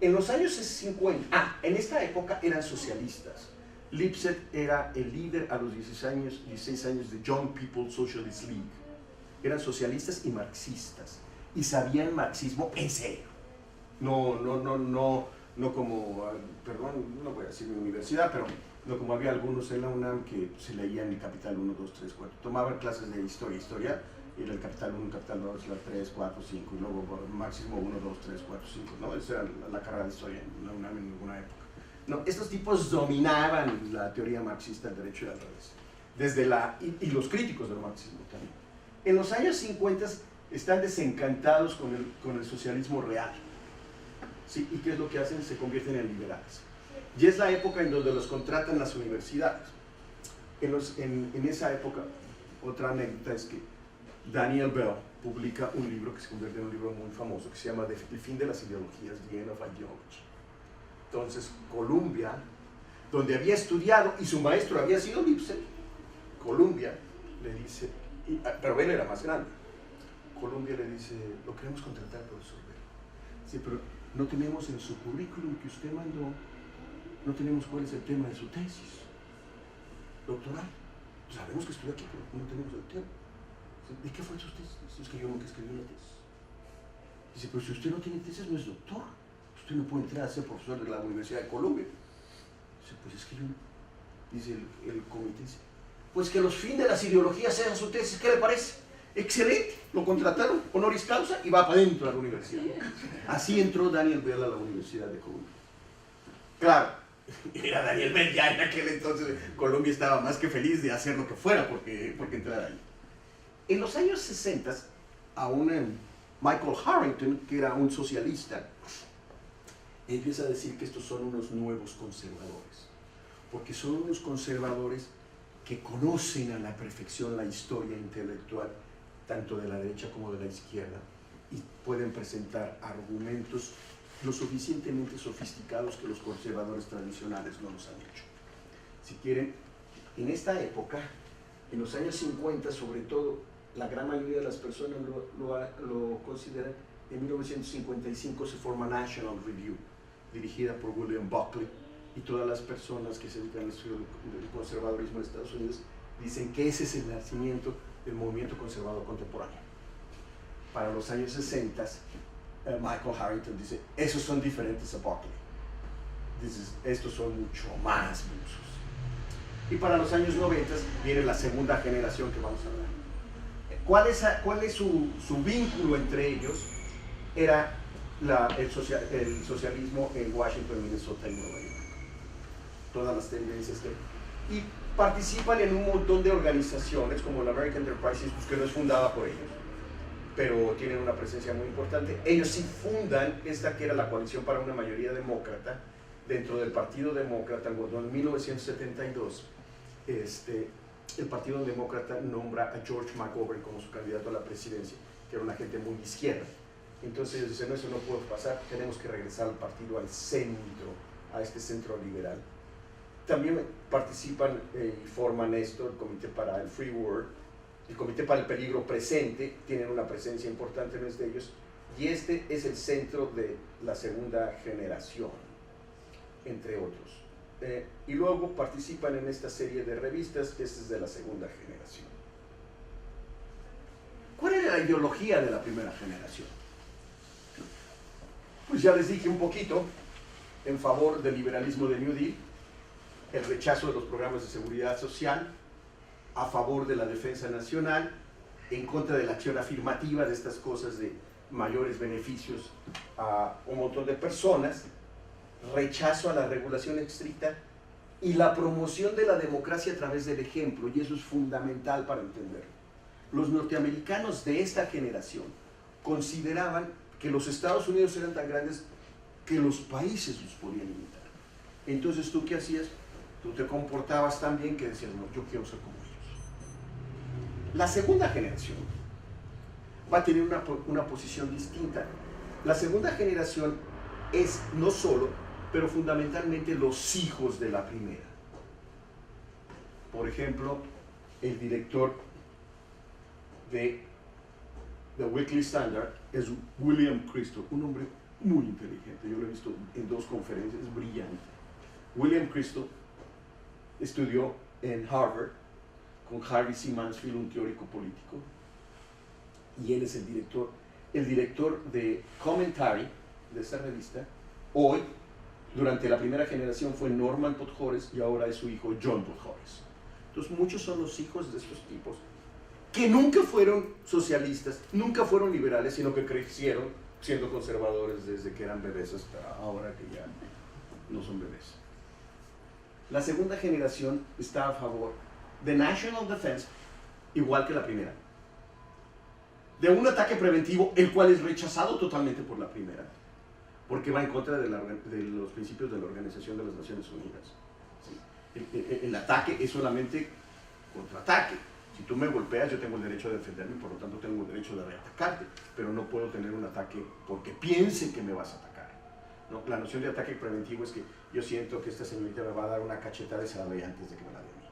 En los años 50, en esta época eran socialistas. Lipset era el líder a los 16 años de Young People's Socialist League. Eran socialistas y marxistas y sabían marxismo en serio. No como, perdón, no voy a decir mi universidad, pero no como había algunos en la UNAM que se leían el Capital 1, 2, 3, 4. Tomaban clases de historia, y era el Capital 1, Capital 2, la 3, 4, 5, y luego Marxismo 1, 2, 3, 4, 5, ¿no? Esa era la carrera de historia en la UNAM en alguna época. No, estos tipos dominaban la teoría marxista del derecho y al revés, y los críticos del marxismo también. En los años 50 están desencantados con el socialismo real. ¿Sí? ¿Y qué es lo que hacen? Se convierten en liberales. Y es la época en donde los contratan las universidades. En esa época, otra anécdota es que Daniel Bell publica un libro que se convierte en un libro muy famoso que se llama El fin de las ideologías, The End of Ideology. Entonces, Columbia, donde había estudiado y su maestro había sido Lipset, Columbia le dice, pero él era más grande, Columbia le dice, lo queremos contratar, profesor Bell. Sí, pero no tenemos en su currículum que usted mandó, no tenemos cuál es el tema de su tesis doctoral. Sabemos que estudió aquí, pero no tenemos el tema. ¿De qué fue su tesis? Es que yo nunca escribí una tesis. Dice, pero si usted no tiene tesis, no es doctor. Usted no puede entrar a ser profesor de la Universidad de Columbia. Dice, pues es que yo no. Dice el comité, dice, pues que los fines de las ideologías sean su tesis, ¿qué le parece? Excelente, lo contrataron, honoris causa, y va para adentro a la universidad. Así entró Daniel Bell a la Universidad de Columbia. Claro, era Daniel Bell, ya en aquel entonces Columbia estaba más que feliz de hacer lo que fuera porque entrara ahí. En los años 60, aún Michael Harrington, que era un socialista, empieza a decir que estos son unos nuevos conservadores, porque son unos conservadores que conocen a la perfección la historia intelectual, tanto de la derecha como de la izquierda, y pueden presentar argumentos lo suficientemente sofisticados que los conservadores tradicionales no los han hecho. Si quieren, en esta época En los años 50, sobre todo, la gran mayoría de las personas lo consideran. En 1955 se forma National Review, dirigida por William Buckley, y todas las personas que se dedican al estudio del conservadurismo en Estados Unidos dicen que ese es el nacimiento del movimiento conservador contemporáneo. Para los años 60, Michael Harrington dice, esos son diferentes a Buckley. Estos son mucho más musos. Y para los años 90 viene la segunda generación que vamos a hablar. ¿Cuál es su vínculo entre ellos? Era el socialismo en Washington, Minnesota y Nueva York. Todas las tendencias y participan en un montón de organizaciones como la American Enterprise, que no es fundada por ellos, pero tienen una presencia muy importante. Ellos sí fundan esta que era la Coalición para una Mayoría Demócrata dentro del Partido Demócrata. En 1972 el Partido Demócrata nombra a George McGovern como su candidato a la presidencia, que era una gente muy izquierda. Entonces ellos dicen, no, eso no puede pasar, tenemos que regresar al partido, al centro, a este centro liberal. También participan y forman esto, el Comité para el Free World, el Comité para el Peligro Presente, tienen una presencia importante en este de ellos, y este es el centro de la segunda generación, entre otros. Y luego participan en esta serie de revistas, que es de la segunda generación. ¿Cuál era la ideología de la primera generación? Pues ya les dije un poquito, en favor del liberalismo de New Deal, el rechazo de los programas de seguridad social, a favor de la defensa nacional, en contra de la acción afirmativa de estas cosas de mayores beneficios a un montón de personas, rechazo a la regulación estricta y la promoción de la democracia a través del ejemplo, y eso es fundamental para entenderlo. Los norteamericanos de esta generación consideraban que los Estados Unidos eran tan grandes que los países los podían imitar. Entonces, ¿tú qué hacías? Tú te comportabas tan bien que decías, no, yo quiero ser como ellos. La segunda generación va a tener una posición distinta. La segunda generación es no solo, pero fundamentalmente los hijos de la primera. Por ejemplo, el director de The Weekly Standard es William Christo, un hombre muy inteligente. Yo lo he visto en 2 conferencias, es brillante. William Christo estudió en Harvard con Harvey C. Mansfield, un teórico político, y él es el director de Commentary de esta revista. Hoy, durante la primera generación, fue Norman Podhoretz y ahora es su hijo John Podhoretz. Entonces, muchos son los hijos de estos tipos que nunca fueron socialistas, nunca fueron liberales, sino que crecieron siendo conservadores desde que eran bebés hasta ahora que ya no son bebés. La segunda generación está a favor de National Defense, igual que la primera, de un ataque preventivo, el cual es rechazado totalmente por la primera, porque va en contra de los principios de la Organización de las Naciones Unidas. ¿Sí? El ataque es solamente contraataque. Si tú me golpeas, yo tengo el derecho de defenderme, por lo tanto tengo el derecho de reatacarte, pero no puedo tener un ataque porque piense que me vas a atacar. ¿No? La noción de ataque preventivo es que yo siento que esta señorita me va a dar una cachetada y se la doy antes de que me la dé a mí.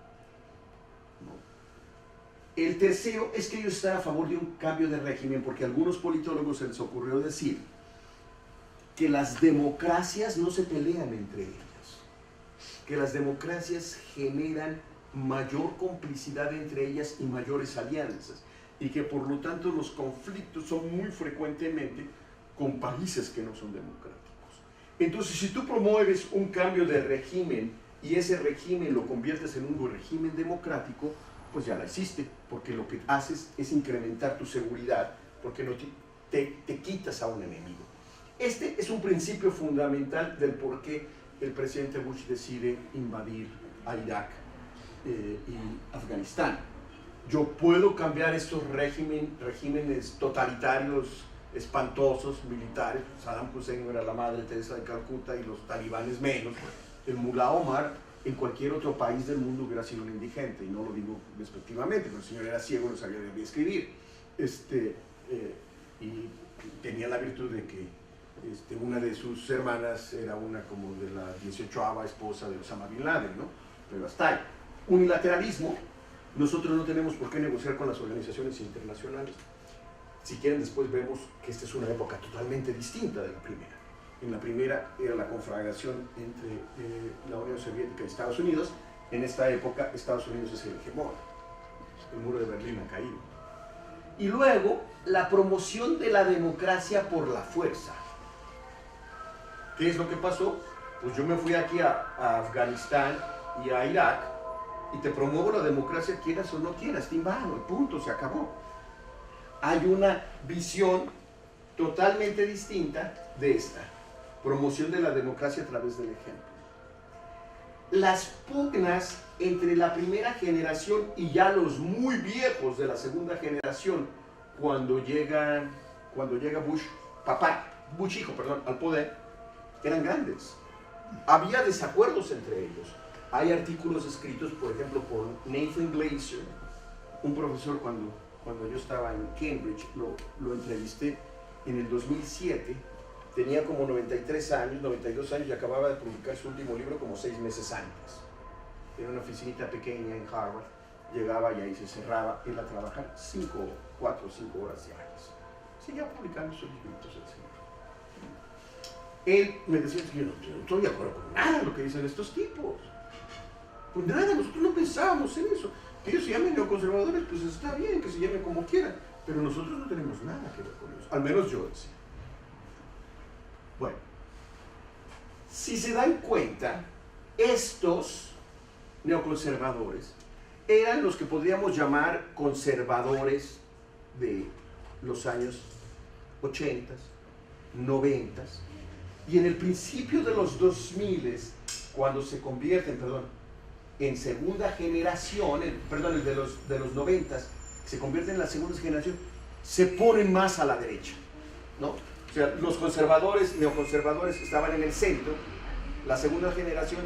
¿No? El tercero es que ellos están a favor de un cambio de régimen, porque a algunos politólogos se les ocurrió decir que las democracias no se pelean entre ellas, que las democracias generan mayor complicidad entre ellas y mayores alianzas, y que por lo tanto los conflictos son muy frecuentemente con países que no son democráticos. Entonces, si tú promueves un cambio de régimen y ese régimen lo conviertes en un régimen democrático, pues ya la hiciste, porque lo que haces es incrementar tu seguridad, porque no te quitas a un enemigo. Este es un principio fundamental del por qué el presidente Bush decide invadir a Irak y Afganistán. Yo puedo cambiar estos regímenes totalitarios, espantosos, militares. Saddam Hussein era la madre Teresa de Calcuta y los talibanes menos. El Mullah Omar en cualquier otro país del mundo hubiera sido un indigente, y no lo digo despectivamente, pero el señor era ciego, no sabía leer ni escribir. Y tenía la virtud de que una de sus hermanas era una como de la 18ª esposa de Osama Bin Laden, ¿no? Pero hasta ahí. Unilateralismo nosotros no tenemos por qué negociar con las organizaciones internacionales. Si quieren, después vemos que esta es una época totalmente distinta de la primera. En la primera era la conflagración entre la Unión Soviética y Estados Unidos. En esta época, Estados Unidos es el hegemón. El muro de Berlín ha caído. Y luego, la promoción de la democracia por la fuerza. ¿Qué es lo que pasó? Pues yo me fui aquí a Afganistán y a Irak y te promuevo la democracia, quieras o no quieras, te invado, punto, se acabó. Hay una visión totalmente distinta de esta. Promoción de la democracia a través del ejemplo. Las pugnas entre la primera generación y ya los muy viejos de la segunda generación, cuando llega Bush hijo, al poder, eran grandes. Había desacuerdos entre ellos. Hay artículos escritos, por ejemplo, por Nathan Glazer, un profesor cuando yo estaba en Cambridge, lo entrevisté en el 2007. Tenía como 93 años, 92 años y acababa de publicar su último libro como 6 meses antes. Era una oficinita pequeña en Harvard, llegaba y ahí se cerraba, él a trabajar 4 o 5 horas diarias. Seguía publicando sus libritos, etc. Él me decía, yo no estoy de acuerdo con nada de lo que dicen estos tipos. Pues nada, nosotros no pensábamos en eso. Que ellos se llamen neoconservadores, pues está bien, que se llamen como quieran, pero nosotros no tenemos nada que ver con eso, al menos yo decía. Bueno, si se dan cuenta, estos neoconservadores eran los que podríamos llamar conservadores de los años 80, 90, y en el principio de los 2000, cuando se convierten, en segunda generación, el de los 90, se convierten en la segunda generación, se ponen más a la derecha, ¿no? O sea, los conservadores, neoconservadores estaban en el centro, la segunda generación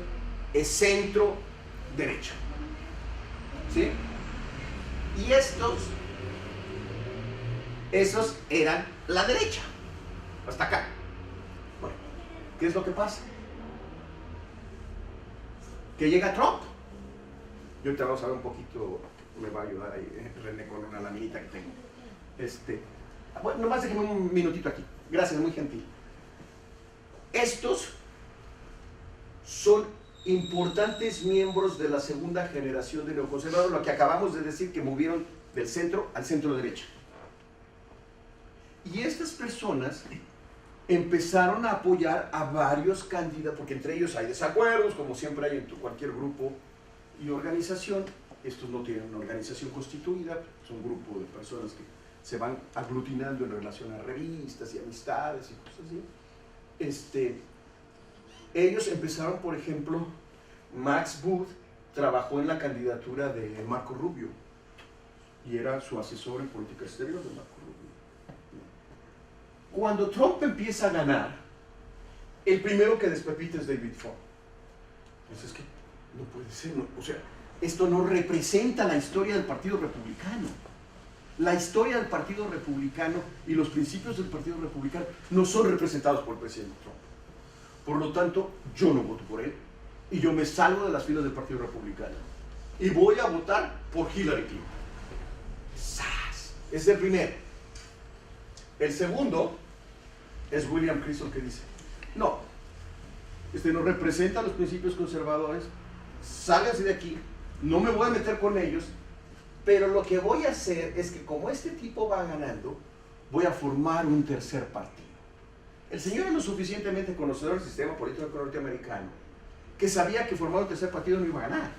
es centro-derecha, ¿sí? Y esos eran la derecha, hasta acá. Bueno, ¿qué es lo que pasa? Que llega Trump. Yo ahorita vamos a ver un poquito, me va a ayudar ahí René con una laminita que tengo. Bueno, nomás déjeme un minutito aquí. Gracias, muy gentil. Estos son importantes miembros de la segunda generación de neoconservadores, lo que acabamos de decir, que movieron del centro al centro derecha. Y estas personas empezaron a apoyar a varios candidatos, porque entre ellos hay desacuerdos, como siempre hay en cualquier grupo y organización. Estos no tienen una organización constituida, son un grupo de personas que se van aglutinando en relación a revistas y amistades y cosas así. Ellos empezaron, por ejemplo, Max Booth trabajó en la candidatura de Marco Rubio y era su asesor en política exterior de Marco Rubio. Cuando Trump empieza a ganar, el primero que despepita es David Ford. Pues es que no puede ser, no, o sea, esto no representa la historia del Partido Republicano. La historia del Partido Republicano y los principios del Partido Republicano no son representados por el presidente Trump. Por lo tanto, yo no voto por él y yo me salgo de las filas del Partido Republicano y voy a votar por Hillary Clinton. ¡Sas! Es el primero. El segundo es William Crisol, que dice, no, no representa los principios conservadores, sálganse de aquí, no me voy a meter con ellos, pero lo que voy a hacer es que como este tipo va ganando, voy a formar un tercer partido. El señor es lo suficientemente conocedor del sistema político norteamericano que sabía que formar un tercer partido no iba a ganar.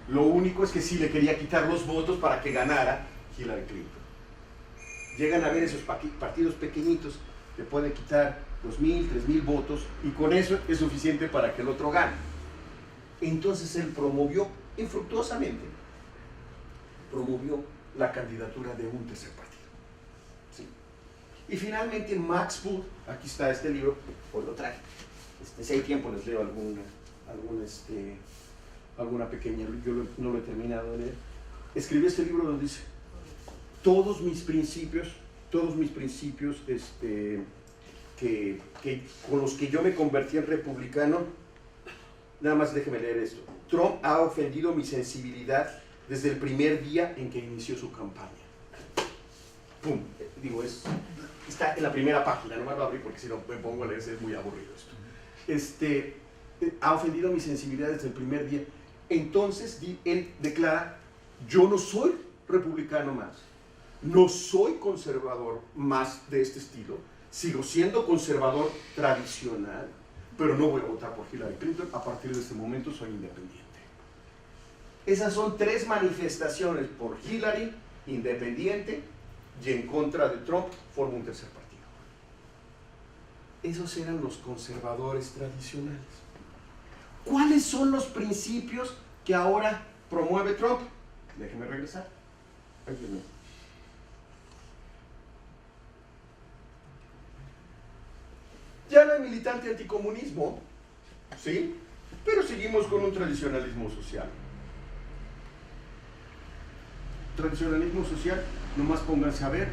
Lo único es que sí le quería quitar los votos para que ganara Hillary Clinton. Llegan a ver esos partidos pequeñitos, le pueden quitar 2,000, 3,000 votos y con eso es suficiente para que el otro gane. Entonces él promovió infructuosamente la candidatura de un tercer partido. ¿Sí? Y finalmente Max Booth, aquí está este libro, pues lo traje. Si hay tiempo les leo alguna pequeña, yo no lo he terminado de leer. Escribí este libro donde dice, todos mis principios con los que yo me convertí en republicano, nada más déjeme leer esto. Trump ha ofendido mi sensibilidad desde el primer día en que inició su campaña. ¡Pum! Digo, está en la primera página, no me lo abrí porque si no me pongo a leer, es muy aburrido esto. Ha ofendido mi sensibilidad desde el primer día. Entonces él declara: yo no soy republicano más, no soy conservador más de este estilo, sigo siendo conservador tradicional, pero no voy a votar por Hillary Clinton, a partir de este momento soy independiente. Esas son 3 manifestaciones: por Hillary, independiente, y en contra de Trump, forma un tercer partido. Esos eran los conservadores tradicionales. ¿Cuáles son los principios que ahora promueve Trump? Déjeme regresar. Ya no hay militante anticomunismo, ¿sí? Pero seguimos con un tradicionalismo social. Tradicionalismo social, nomás pónganse a ver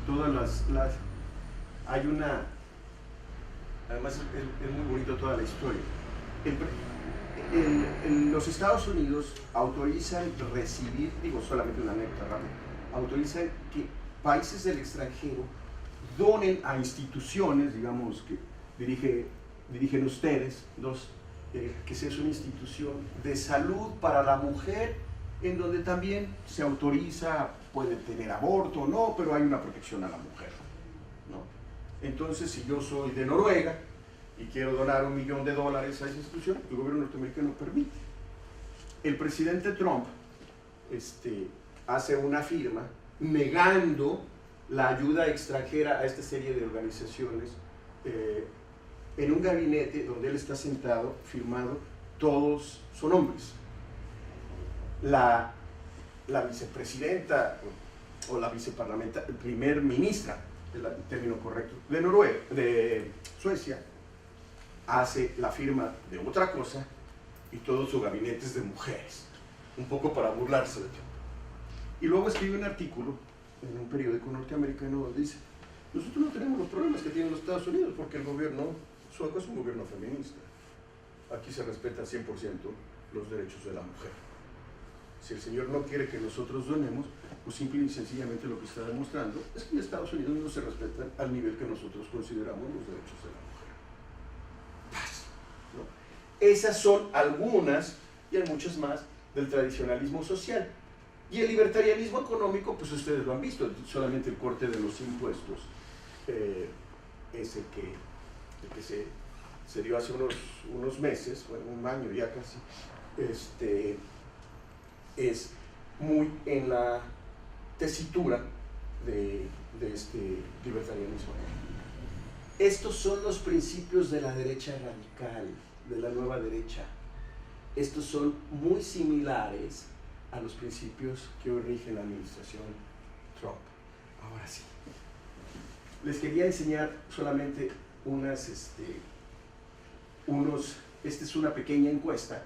todas las hay una, además es muy bonito toda la historia. En los Estados Unidos autorizan recibir, digo solamente una anécdota rápida, autorizan que países del extranjero donen a instituciones, digamos, que dirigen ustedes, que sea una institución de salud para la mujer, en donde también se autoriza, puede tener aborto o no, pero hay una protección a la mujer, ¿no? Entonces, si yo soy de Noruega y quiero donar $1 millón a esa institución, el gobierno norteamericano permite. El presidente Trump hace una firma negando la ayuda extranjera a esta serie de organizaciones en un gabinete donde él está sentado, firmado, todos son hombres. La vicepresidenta o la viceparlamentaria, primer ministra, el término correcto, de Suecia, hace la firma de otra cosa y todo su gabinete es de mujeres, un poco para burlarse de Trump. Y luego escribe un artículo en un periódico norteamericano donde dice: nosotros no tenemos los problemas que tienen los Estados Unidos porque el gobierno sueco es un gobierno feminista. Aquí se respetan 100% los derechos de la mujer. Si el señor no quiere que nosotros donemos, pues simple y sencillamente lo que está demostrando es que en Estados Unidos no se respetan al nivel que nosotros consideramos los derechos de la mujer. Paz, ¿no? Esas son algunas, y hay muchas más, del tradicionalismo social. Y el libertarianismo económico, pues ustedes lo han visto, solamente el corte de los impuestos, ese que se dio hace unos meses, bueno, un año ya casi, es muy en la tesitura de este libertarianismo. Estos son los principios de la derecha radical, de la nueva derecha. Estos son muy similares a los principios que hoy rigen la administración Trump. Ahora sí, les quería enseñar solamente esta es una pequeña encuesta,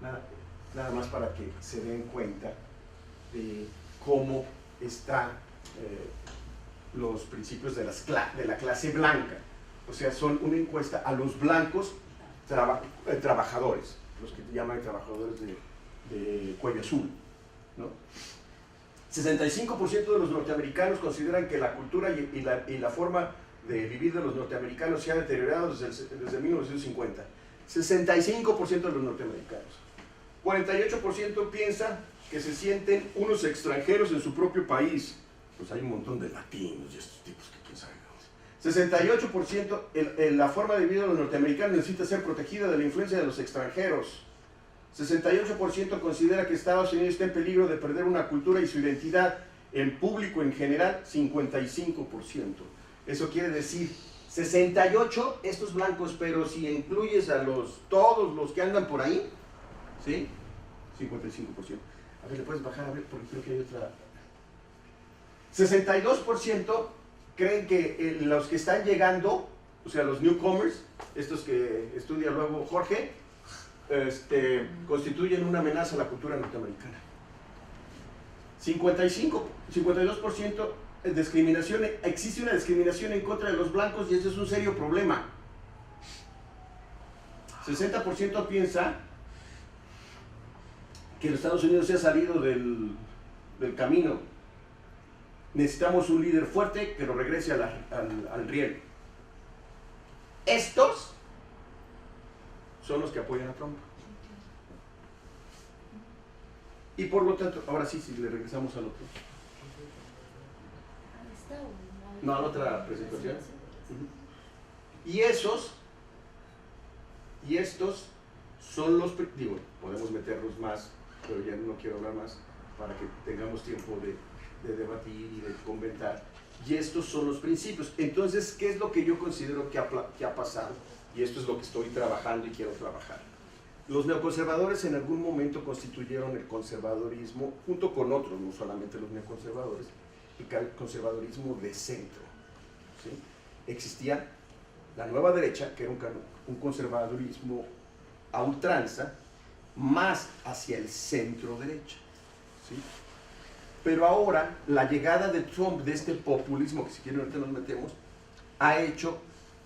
nada más para que se den cuenta de cómo están los principios de la clase blanca. O sea, son una encuesta a los blancos trabajadores, los que llaman trabajadores de cuello azul, ¿no? 65% de los norteamericanos consideran que la cultura y la forma de vivir de los norteamericanos se ha deteriorado desde 1950. 65% de los norteamericanos. 48% piensan que se sienten unos extranjeros en su propio país. Pues hay un montón de latinos y estos tipos que quién sabe. 68% la forma de vida de los norteamericanos necesita ser protegida de la influencia de los extranjeros. 68% considera que Estados Unidos está en peligro de perder una cultura y su identidad. En público en general, 55%. Eso quiere decir 68 estos blancos, pero si incluyes a todos los que andan por ahí, ¿sí? 55%. A ver, ¿le puedes bajar? A ver, porque creo que hay otra. 62% creen que los que están llegando, o sea, los newcomers, estos que estudia luego Jorge, constituyen una amenaza a la cultura norteamericana. 52% existe una discriminación en contra de los blancos y ese es un serio problema. 60% piensa que los Estados Unidos se ha salido del camino. Necesitamos un líder fuerte que lo regrese al riel. Estos son los que apoyan a Trump. Y por lo tanto, ahora sí, si le regresamos al otro. No, a la otra presentación. Y estos son los, digo, podemos meterlos más, pero ya no quiero hablar más, para que tengamos tiempo de debatir y de comentar. Y estos son los principios. Entonces, ¿qué es lo que yo considero que ha pasado? Y esto es lo que estoy trabajando y quiero trabajar. Los neoconservadores en algún momento constituyeron el conservadorismo, junto con otros, no solamente los neoconservadores, el conservadorismo de centro. ¿Sí? Existía la nueva derecha, que era un conservadurismo a ultranza, más hacia el centro derecha. ¿Sí? Pero ahora la llegada de Trump, de este populismo, que si quieren ahorita nos metemos, ha hecho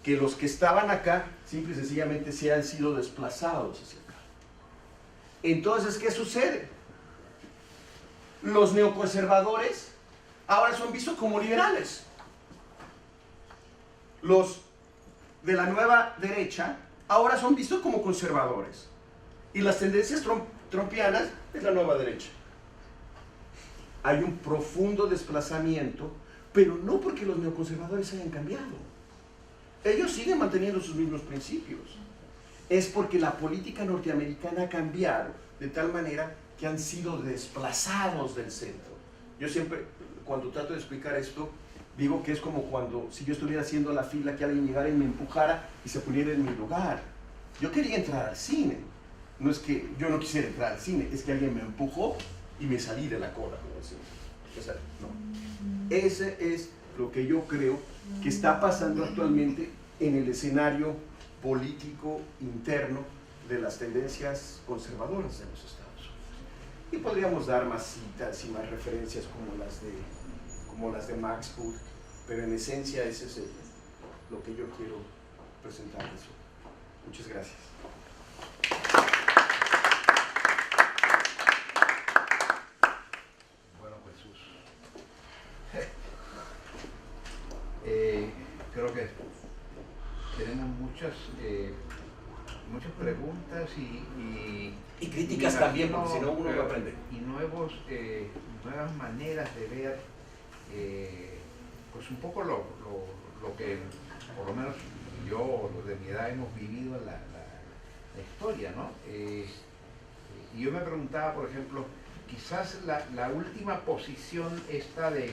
que los que estaban acá, simple y sencillamente, se han sido desplazados hacia acá. Entonces, ¿qué sucede? Los neoconservadores ahora son vistos como liberales. Los de la nueva derecha ahora son vistos como conservadores. Y las tendencias trumpianas es la nueva derecha. Hay un profundo desplazamiento, pero no porque los neoconservadores hayan cambiado. Ellos siguen manteniendo sus mismos principios. Es porque la política norteamericana ha cambiado de tal manera que han sido desplazados del centro. Yo siempre, cuando trato de explicar esto, digo que es como cuando si yo estuviera haciendo la fila, que alguien llegara y me empujara y se pusiera en mi lugar. Yo quería entrar al cine. No es que yo no quisiera entrar al cine, es que alguien me empujó y me salí de la cola, como decimos. O sea, ¿no? Ese es lo que yo creo que está pasando actualmente en el escenario político interno de las tendencias conservadoras de los Estados Unidos. Y podríamos dar más citas y más referencias como las de Max Boot, pero en esencia ese es lo que yo quiero presentarles hoy. Muchas gracias. Creo que tenemos muchas preguntas y críticas también, porque si no uno no aprende. Y nuevas maneras de ver, pues un poco lo que, por lo menos yo o los de mi edad hemos vivido en la historia, ¿no? Y yo me preguntaba, por ejemplo, quizás la última posición esta de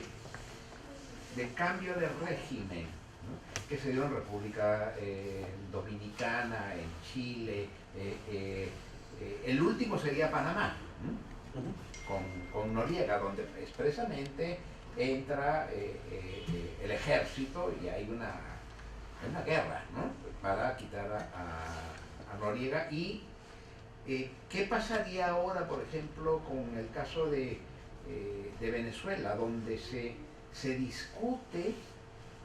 cambio de régimen, ¿no?, que se dio en República Dominicana, en Chile, el último sería Panamá, ¿no?, con Noriega, donde expresamente entra el ejército y hay una guerra, ¿no?, para quitar a Noriega. Y ¿qué pasaría ahora, por ejemplo, con el caso de Venezuela, donde se discute,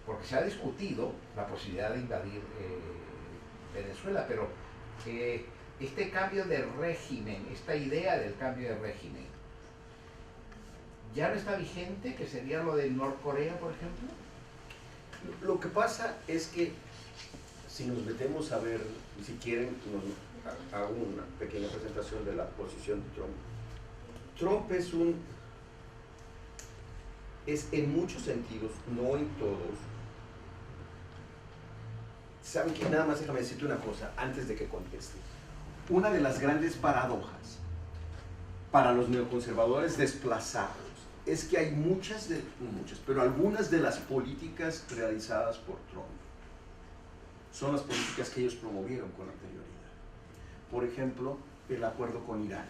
porque se ha discutido la posibilidad de invadir Venezuela, pero este cambio de régimen, esta idea del cambio de régimen, ¿ya no está vigente, que sería lo de Norcorea, por ejemplo? Lo que pasa es que si nos metemos a ver, si quieren, hago una pequeña presentación de la posición de Trump. Trump es en muchos sentidos, no en todos. ¿Saben qué? Nada más déjame decirte una cosa antes de que conteste. Una de las grandes paradojas para los neoconservadores desplazados es que hay pero algunas de las políticas realizadas por Trump son las políticas que ellos promovieron con anterioridad. Por ejemplo, el acuerdo con Irán.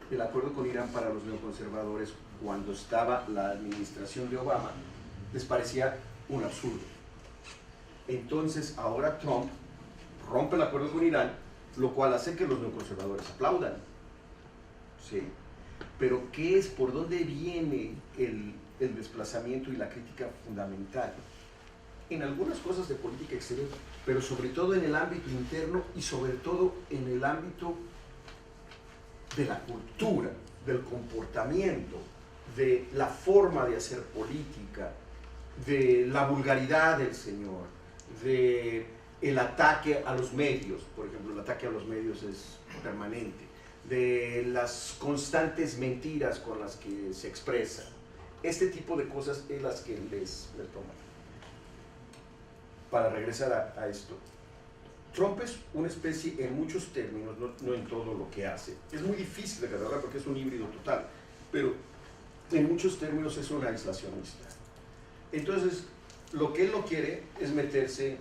El acuerdo con Irán para los neoconservadores, cuando estaba la administración de Obama, les parecía un absurdo. Entonces, ahora Trump rompe el acuerdo con Irán, lo cual hace que los neoconservadores aplaudan. ¿Sí? Pero ¿qué es? ¿Por dónde viene el desplazamiento y la crítica fundamental? En algunas cosas de política exterior, pero sobre todo en el ámbito interno y sobre todo en el ámbito de la cultura, del comportamiento, de la forma de hacer política, de la vulgaridad del señor, de el ataque a los medios, por ejemplo, el ataque a los medios es permanente, de las constantes mentiras con las que se expresa. Este tipo de cosas es las que les toman. Para regresar a esto, Trump es una especie en muchos términos, no en todo lo que hace. Es muy difícil de catalogar porque es un híbrido total, pero en muchos términos es un aislacionista. Entonces, lo que él no quiere es meterse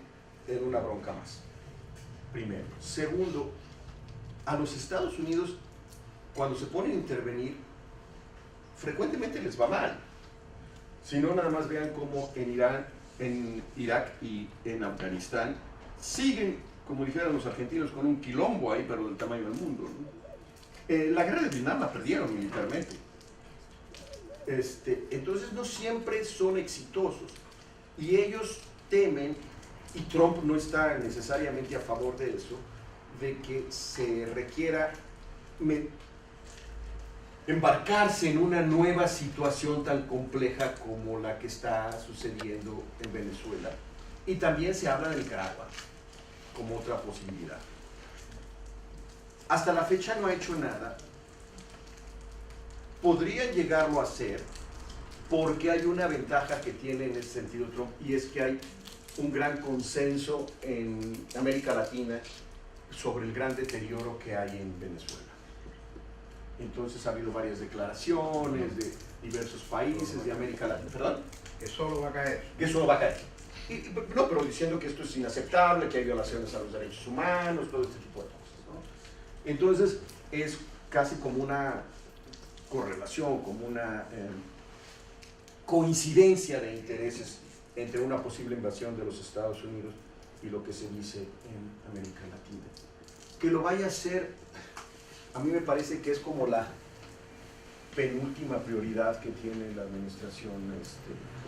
en una bronca más, primero. Segundo, a los Estados Unidos, cuando se ponen a intervenir, frecuentemente les va mal. Si no, nada más vean cómo en Irán, en Irak y en Afganistán siguen, como dijeran los argentinos, con un quilombo ahí, pero del tamaño del mundo, ¿no? La guerra de Vietnam la perdieron militarmente. Entonces no siempre son exitosos y ellos temen, y Trump no está necesariamente a favor de eso, de que se requiera embarcarse en una nueva situación tan compleja como la que está sucediendo en Venezuela. Y también se habla de Nicaragua como otra posibilidad. Hasta la fecha no ha hecho nada. Podría llegarlo a hacer porque hay una ventaja que tiene en ese sentido Trump, y es que hay un gran consenso en América Latina sobre el gran deterioro que hay en Venezuela. Entonces ha habido varias declaraciones de diversos países de América Latina. ¿Perdón? Que solo va a caer. Que solo va a caer. No, pero diciendo que esto es inaceptable, que hay violaciones a los derechos humanos, todo este tipo de cosas, ¿no? Entonces es casi como una correlación, como una coincidencia de intereses entre una posible invasión de los Estados Unidos y lo que se dice en América Latina. Que lo vaya a hacer, a mí me parece que es como la penúltima prioridad que tiene la administración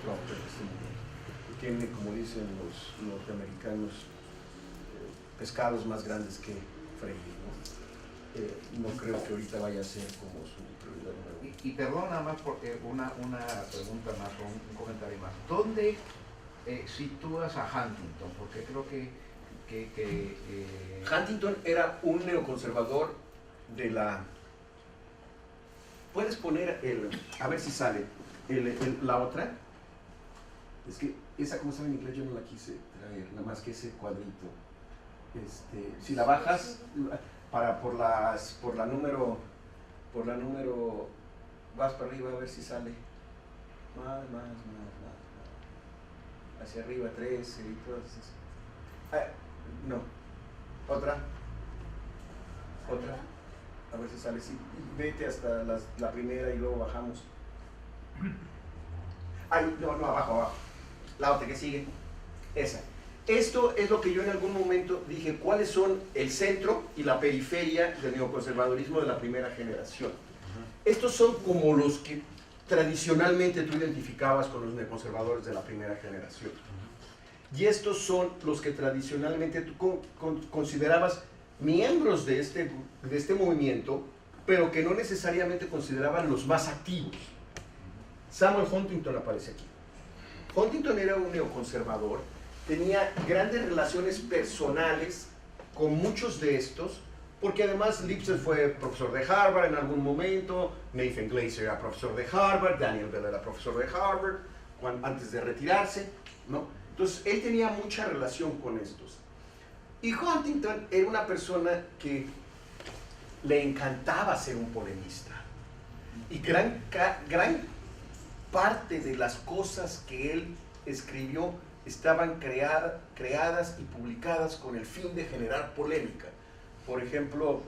Trump en este momento. Tiene, como dicen los norteamericanos, pescados más grandes que freír, ¿no? No creo que ahorita vaya a ser como su prioridad número uno. Y perdón nada más porque una pregunta más o un comentario más. ¿Dónde sitúas a Huntington? Porque creo que Huntington era un neoconservador de la... ¿Puedes poner a ver si sale, la otra? Es que esa, como saben en inglés, yo no la quise traer, nada más que ese cuadrito. Si la bajas, por la número, vas para arriba a ver si sale. Más. Hacia arriba, 13 y todas esas. No. Otra. A ver si sale. Sí. Vete hasta la primera y luego bajamos. Ay, no, abajo. La otra que sigue. Esa. Esto es lo que yo en algún momento dije, ¿cuáles son el centro y la periferia del neoconservadurismo de la primera generación? Estos son como los que tradicionalmente tú identificabas con los neoconservadores de la primera generación. Y estos son los que tradicionalmente tú considerabas miembros de este movimiento, pero que no necesariamente consideraban los más activos. Samuel Huntington aparece aquí. Huntington era un neoconservador, tenía grandes relaciones personales con muchos de estos, porque además Lipset fue profesor de Harvard en algún momento, Nathan Glazer era profesor de Harvard, Daniel Bell era profesor de Harvard, antes de retirarse, ¿no? Entonces él tenía mucha relación con estos. Y Huntington era una persona que le encantaba ser un polemista. Y gran parte de las cosas que él escribió estaban creadas y publicadas con el fin de generar polémica. Por ejemplo,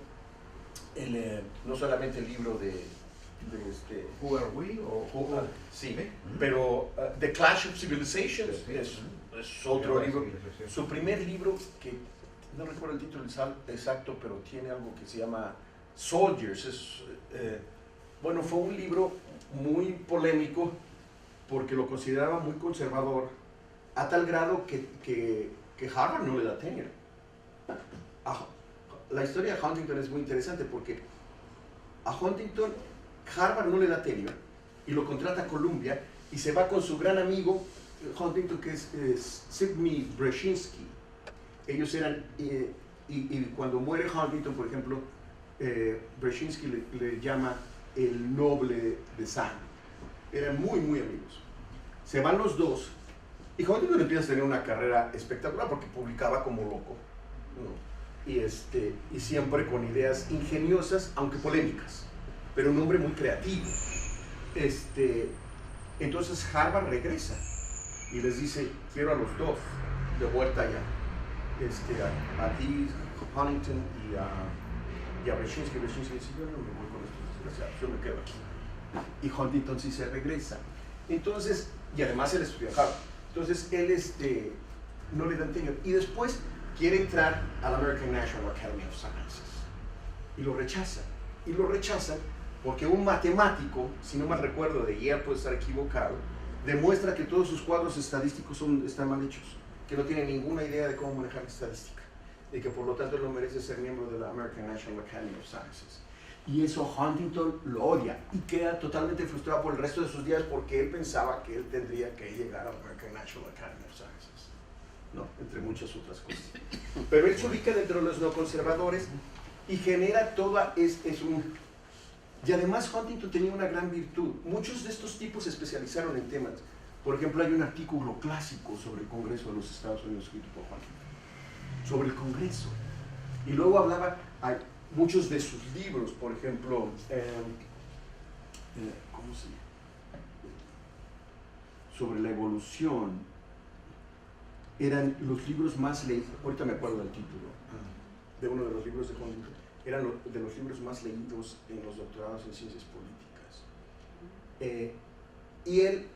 no solamente el libro de Who Are We? Sí, pero The Clash of Civilizations es otro libro. Su primer libro, que no recuerdo el título exacto, pero tiene algo que se llama Soldiers. Bueno, fue un libro muy polémico porque lo consideraba muy conservador, a tal grado que Harvard no le da tenure. La historia de Huntington es muy interesante porque A Huntington, Harvard no le da tenure y lo contrata a Columbia y se va con su gran amigo Huntington, que es Sidney Brzezinski. Ellos eran, y cuando muere Huntington, por ejemplo, Brzezinski le llama el noble de sangre. Eran muy, muy amigos. Se van los dos y Huntington empieza a tener una carrera espectacular porque publicaba como loco, ¿no? Y siempre con ideas ingeniosas, aunque polémicas, pero un hombre muy creativo. Entonces Harvard regresa y les dice: quiero a los dos de vuelta allá, a ti, Huntington, y a Brzezinski. Brzezinski dice: yo no me voy con estos desgraciados, yo me quedo aquí. Y Huntington sí se regresa. Entonces, y además él estudió en Harvard. Entonces él no le dan tenure. Y después quiere entrar a la American National Academy of Sciences. Y lo rechazan. Y lo rechazan porque un matemático, si no mal recuerdo, de Yale, puede estar equivocado, demuestra que todos sus cuadros estadísticos están mal hechos, que no tiene ninguna idea de cómo manejar la estadística, y que por lo tanto no merece ser miembro de la American National Academy of Sciences. Y eso Huntington lo odia y queda totalmente frustrado por el resto de sus días porque él pensaba que él tendría que llegar a la American National Academy of Sciences, ¿no? Entre muchas otras cosas. Pero él se ubica dentro de los no conservadores y genera toda Y además Huntington tenía una gran virtud. Muchos de estos tipos se especializaron en temas. Por ejemplo, hay un artículo clásico sobre el Congreso de los Estados Unidos escrito por Huntington, sobre el Congreso. Y luego hablaba, muchos de sus libros, por ejemplo, ¿cómo se llama? Sobre la evolución, eran los libros más leídos. Ahorita me acuerdo del título de uno de los libros de Huntington. Eran de los libros más leídos en los doctorados en ciencias políticas. Y él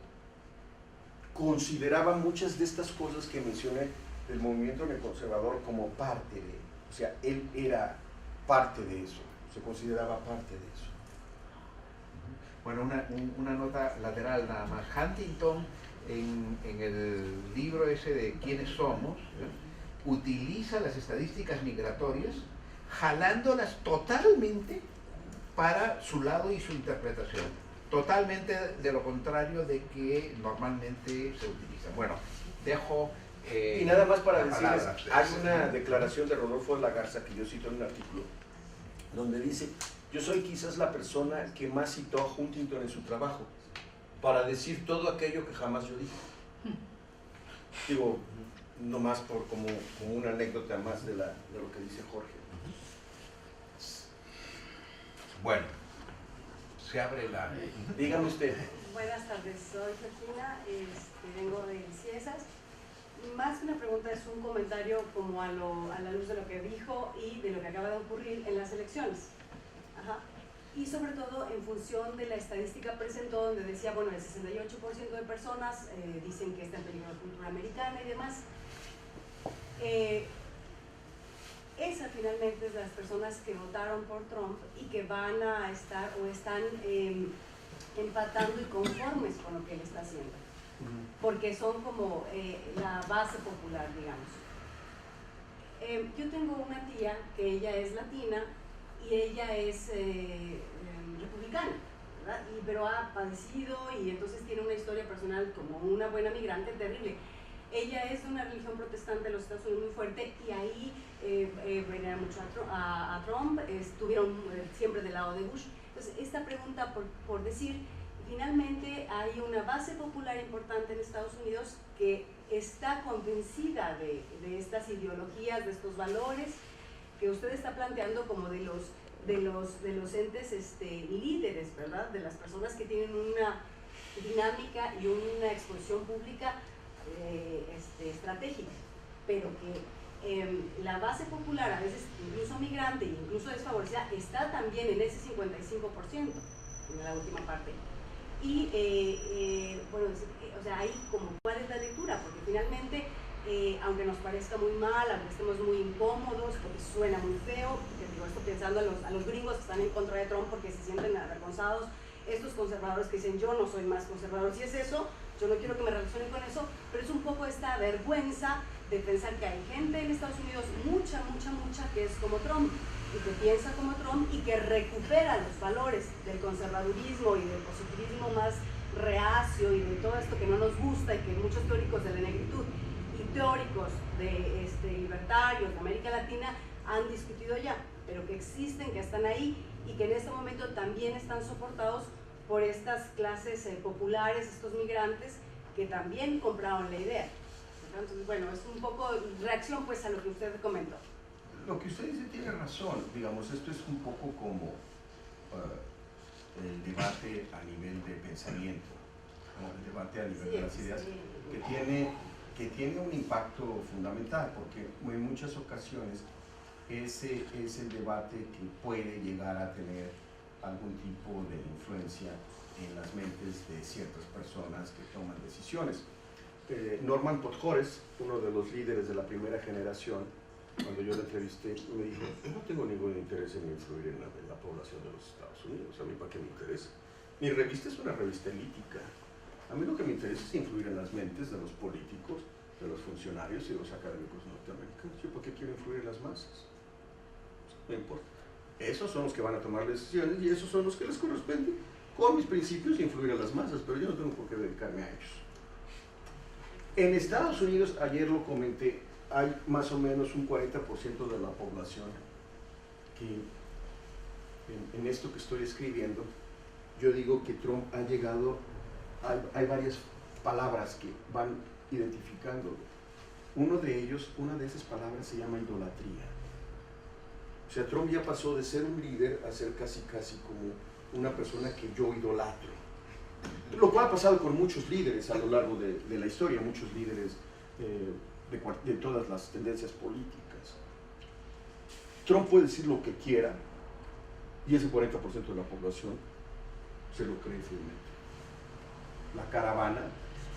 consideraba muchas de estas cosas que mencioné del movimiento neoconservador como parte de, o sea, él era parte de eso, se consideraba parte de eso. Bueno, una nota lateral nada más. Huntington, en el libro ese de ¿Quiénes somos?, utiliza las estadísticas migratorias jalándolas totalmente para su lado y su interpretación. Totalmente de lo contrario de que normalmente se utiliza. Bueno, dejo... y nada más para decirles, hay una declaración de Rodolfo de la Garza que yo cito en un artículo, donde dice: yo soy quizás la persona que más citó a Huntington en su trabajo, para decir todo aquello que jamás yo dije. Digo, nomás como una anécdota más de lo que dice Jorge. Bueno, se abre la... Dígame usted. Buenas tardes, soy Georgina, vengo de Ciesas. Más que una pregunta, es un comentario como a la luz de lo que dijo y de lo que acaba de ocurrir en las elecciones. Ajá. Y sobre todo en función de la estadística presentó, donde decía, bueno, el 68% de personas dicen que está en peligro la cultura americana y demás. Esa finalmente es las personas que votaron por Trump y que van a estar o están empatando y conformes con lo que él está haciendo, porque son como la base popular, digamos. Yo tengo una tía que ella es latina y ella es republicana, ¿verdad? Pero ha padecido y entonces tiene una historia personal como una buena migrante terrible. Ella es de una religión protestante de los Estados Unidos muy fuerte y ahí venera mucho a Trump, estuvieron siempre del lado de Bush. Entonces, esta pregunta por decir, finalmente hay una base popular importante en Estados Unidos que está convencida de estas ideologías, de estos valores que usted está planteando como de los entes líderes, ¿verdad? De las personas que tienen una dinámica y una exposición pública estratégica, pero que la base popular, a veces incluso migrante e incluso desfavorecida, está también en ese 55% en la última parte. Y bueno, o sea, ahí como cuál es la lectura, porque finalmente, aunque nos parezca muy mal, aunque estemos muy incómodos, porque suena muy feo, porque digo esto pensando a los gringos que están en contra de Trump porque se sienten avergonzados, estos conservadores que dicen yo no soy más conservador, si es eso, yo no quiero que me relacionen con eso, pero es un poco esta vergüenza de pensar que hay gente en Estados Unidos, mucha, que es como Trump, y que piensa como Trump y que recupera los valores del conservadurismo y del positivismo más reacio y de todo esto que no nos gusta y que muchos teóricos de la negritud y teóricos de libertarios de América Latina han discutido ya, pero que existen, que están ahí y que en este momento también están soportados por estas clases populares, estos migrantes que también compraron la idea. Entonces, bueno, es un poco reacción pues a lo que usted comentó. Lo que usted dice tiene razón, digamos, esto es un poco como el debate a nivel de pensamiento, ¿no? El debate a nivel de las ideas, que tiene un impacto fundamental, porque en muchas ocasiones ese es el debate que puede llegar a tener algún tipo de influencia en las mentes de ciertas personas que toman decisiones. Norman Podhoretz, uno de los líderes de la primera generación, cuando yo le entrevisté, me dijo: no tengo ningún interés en influir en la población de los Estados Unidos, a mí para qué me interesa. Mi revista es una revista elítica, a mí lo que me interesa es influir en las mentes de los políticos, de los funcionarios y de los académicos norteamericanos. ¿Yo para qué quiero influir en las masas? No importa. Esos son los que van a tomar decisiones y esos son los que les corresponde con mis principios influir a las masas, pero yo no tengo por qué dedicarme a ellos. En Estados Unidos, ayer lo comenté, hay más o menos un 40% de la población que en esto que estoy escribiendo, yo digo que Trump ha llegado, hay varias palabras que van identificándolo. Una de esas palabras se llama idolatría. O sea, Trump ya pasó de ser un líder a ser casi como una persona que yo idolatro. Lo cual ha pasado con muchos líderes a lo largo de la historia, muchos líderes de todas las tendencias políticas. Trump puede decir lo que quiera y ese 40% de la población se lo cree fielmente. La caravana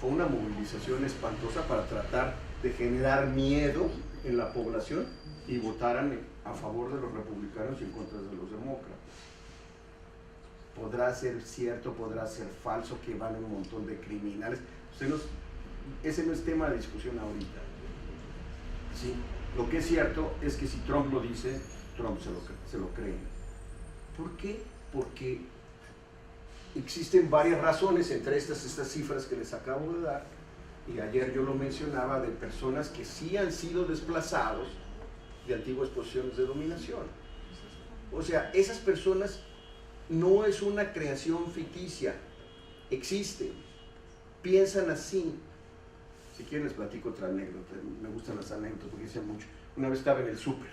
fue una movilización espantosa para tratar de generar miedo en la población y votaran a favor de los republicanos y en contra de los demócratas. Podrá ser cierto, podrá ser falso, que van un montón de criminales. Ese no es tema de discusión ahorita. ¿Sí? Lo que es cierto es que si Trump lo dice, Trump se lo cree. ¿Por qué? Porque existen varias razones, entre estas cifras que les acabo de dar, y ayer yo lo mencionaba, de personas que sí han sido desplazados de antiguas posiciones de dominación. O sea, esas personas no es una creación ficticia, existen, piensan así. Si quieren les platico otra anécdota, me gustan las anécdotas porque dicen mucho. Una vez estaba en el súper,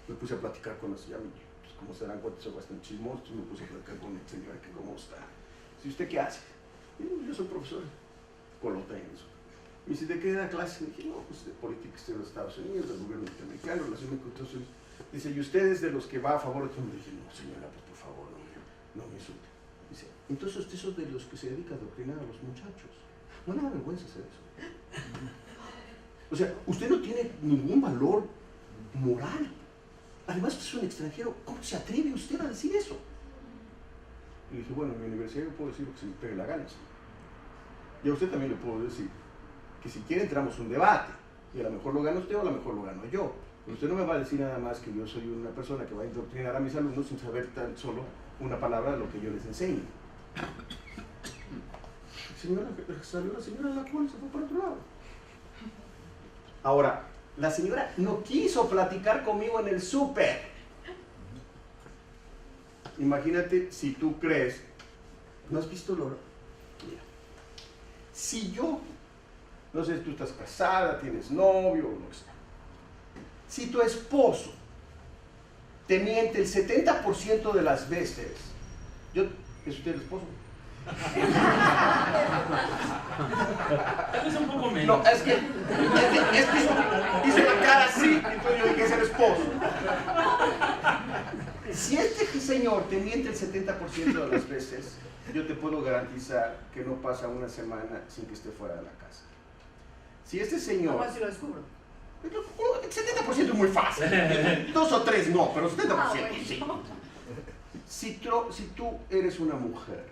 me puse a platicar con la señora, pues como se dan cuenta soy bastante chismoso, me puse a platicar con la señora que cómo está. ¿Y usted qué hace? Yo soy profesor, colota en eso. Me dice, ¿de qué da clase? Me dije, no, pues de política exterior de Estados Unidos, del gobierno norteamericano, relaciones con Estados Unidos. Dice, ¿y usted es de los que va a favor de todo? Me dije, no señora, pues por favor, no me insulte. Dice, entonces usted es de los que se dedica a adoctrinar a los muchachos. No le da vergüenza hacer eso. O sea, usted no tiene ningún valor moral. Además, usted es un extranjero. ¿Cómo se atreve usted a decir eso? Y dije, bueno, en mi universidad yo puedo decir lo que se me pegue la gana. ¿Sí? Y a usted también le puedo decir que si quiere entramos a un debate. Y a lo mejor lo gana usted o a lo mejor lo gano yo. Pero usted no me va a decir nada más que yo soy una persona que va a indoctrinar a mis alumnos sin saber tan solo una palabra de lo que yo les enseño. Salió la señora de la cual se fue por otro lado. Ahora, la señora no quiso platicar conmigo en el súper. Imagínate si tú crees, ¿no has visto lo? Mira, si yo, no sé, tú estás casada, tienes novio o lo que sea, si tu esposo te miente el 70% de las veces, ¿es usted el esposo? Es un poco menos. No, es que hizo la cara así, entonces yo dije, es el esposo. Si este señor te miente el 70% de las veces, yo te puedo garantizar que no pasa una semana sin que esté fuera de la casa. Si este señor... ¿Cómo si lo descubro? El 70% es muy fácil. 2 o 3 no, pero 70% sí. Si tú eres una mujer,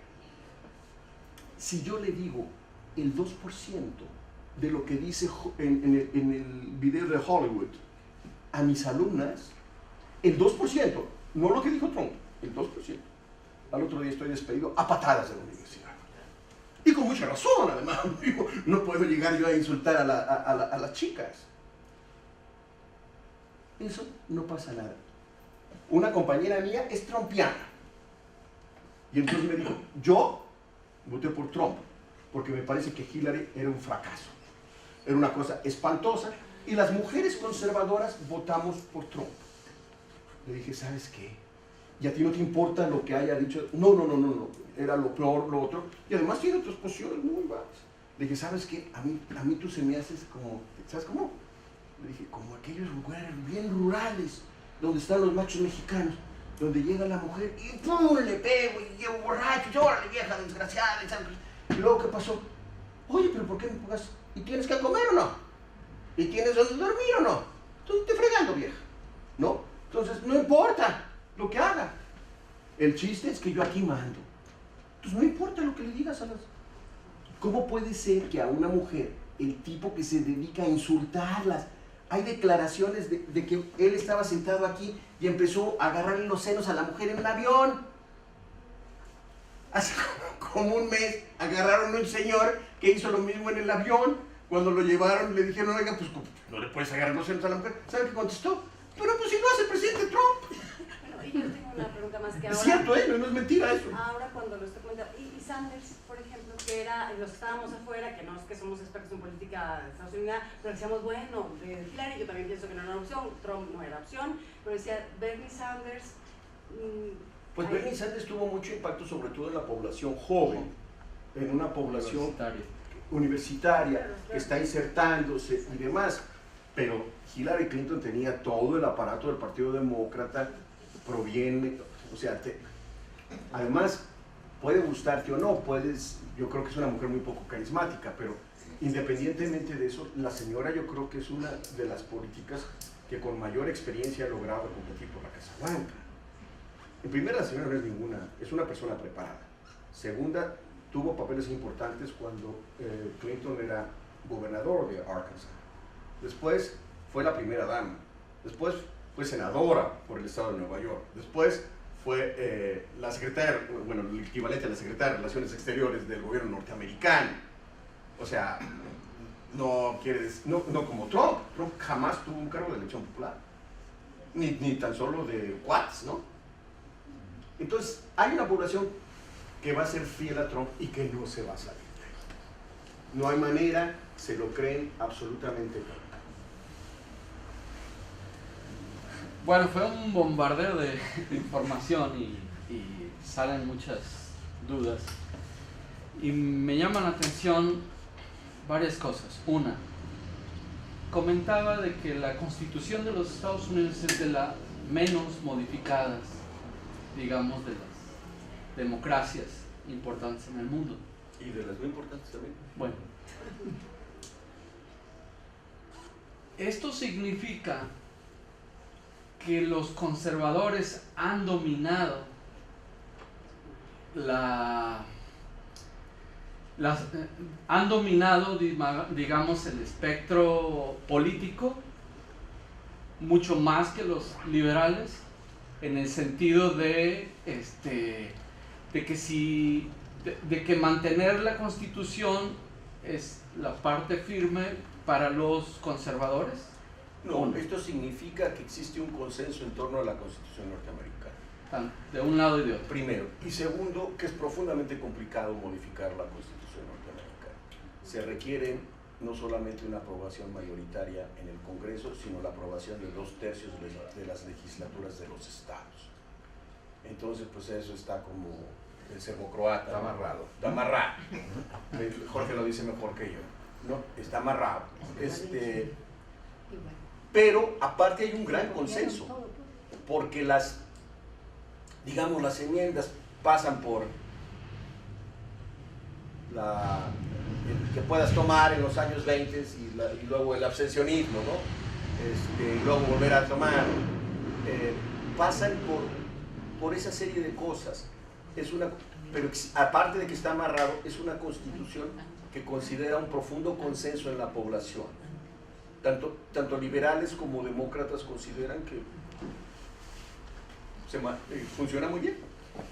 si yo le digo el 2% de lo que dice en el video de Hollywood a mis alumnas, el 2%, no lo que dijo Trump, el 2%. Al otro día estoy despedido a patadas de la universidad. Y con mucha razón, además. Digo, no puedo llegar yo a insultar a las chicas. Eso no pasa nada. Una compañera mía es trumpiana. Y entonces me dijo, yo voté por Trump, porque me parece que Hillary era un fracaso. Era una cosa espantosa. Y las mujeres conservadoras votamos por Trump. Le dije, ¿sabes qué? ¿Y a ti no te importa lo que haya dicho? No. Era lo peor, lo otro. Y además tiene otras posiciones muy bajas. Le dije, ¿sabes qué? A mí tú se me haces como, ¿sabes cómo? Le dije, como aquellos lugares bien rurales, donde están los machos mexicanos, donde llega la mujer y ¡pum! Le pego y llevo borracho, y órale, vieja desgraciada. Y luego, ¿qué pasó? Oye, pero ¿por qué me pongas? ¿Y tienes que comer o no? ¿Y tienes donde dormir o no? Tú te fregando, vieja. ¿No? Entonces, no importa lo que haga. El chiste es que yo aquí mando. Entonces, no importa lo que le digas a las... ¿Cómo puede ser que a una mujer, el tipo que se dedica a insultarlas, hay declaraciones de que él estaba sentado aquí y empezó a agarrarle los senos a la mujer en un avión? Hace como un mes agarraron a un señor que hizo lo mismo en el avión. Cuando lo llevaron le dijeron, oiga, pues no le puedes agarrar los senos a la mujer. ¿Sabe qué contestó? Pero pues si lo hace el presidente Trump. Bueno, y yo tengo una pregunta más que ahora. Es cierto, no es mentira eso. Ahora cuando lo estoy comentando, y Sanders, por ejemplo, que era, los que estábamos afuera, que no es que somos expertos en política de Estados Unidos, pero decíamos, bueno, de Hillary, yo también pienso que no era una opción, Trump no era opción, pero decía, Bernie Sanders... Pues Bernie Sanders tuvo mucho impacto sobre todo en la población joven, en una población universitaria que está insertándose y demás, pero Hillary Clinton tenía todo el aparato del Partido Demócrata, proviene, o sea, además puede gustarte o no, yo creo que es una mujer muy poco carismática, pero independientemente de eso, la señora yo creo que es una de las políticas que con mayor experiencia ha logrado competir por la Casa Blanca. En primera, la señora no es ninguna, es una persona preparada. Segunda, tuvo papeles importantes cuando Clinton era gobernador de Arkansas. Después fue la primera dama. Después fue senadora por el estado de Nueva York. Después fue la secretaria, bueno, el equivalente a la secretaria de Relaciones Exteriores del gobierno norteamericano. O sea, no como Trump. Trump jamás tuvo un cargo de elección popular. Ni tan solo de cuates, ¿no? Entonces, hay una población que va a ser fiel a Trump y que no se va a salir. No hay manera, se lo creen absolutamente todo. Bueno, fue un bombardeo de información y salen muchas dudas. Y me llaman la atención varias cosas. Una, comentaba de que la Constitución de los Estados Unidos es de las menos modificadas, digamos, de las democracias importantes en el mundo. Y de las muy importantes también. Bueno, esto significa que los conservadores han dominado digamos, el espectro político mucho más que los liberales, en el sentido de que mantener la Constitución es la parte firme para los conservadores. No, esto significa que existe un consenso en torno a la Constitución norteamericana. De un lado y de otro. Primero. Y segundo, que es profundamente complicado modificar la Constitución norteamericana. Se requiere no solamente una aprobación mayoritaria en el Congreso, sino la aprobación de 2/3 de las legislaturas de los estados. Entonces, pues eso está como el serbo croata. Está amarrado. Está amarrado. Jorge lo dice mejor que yo. ¿No? Está amarrado. Pero aparte hay un gran consenso, porque las enmiendas pasan por que puedas tomar en los años 20 y luego el abstencionismo, ¿no? Y luego volver a tomar, pasan por esa serie de cosas. Pero aparte de que está amarrado, es una constitución que considera un profundo consenso en la población. Tanto liberales como demócratas consideran funciona muy bien.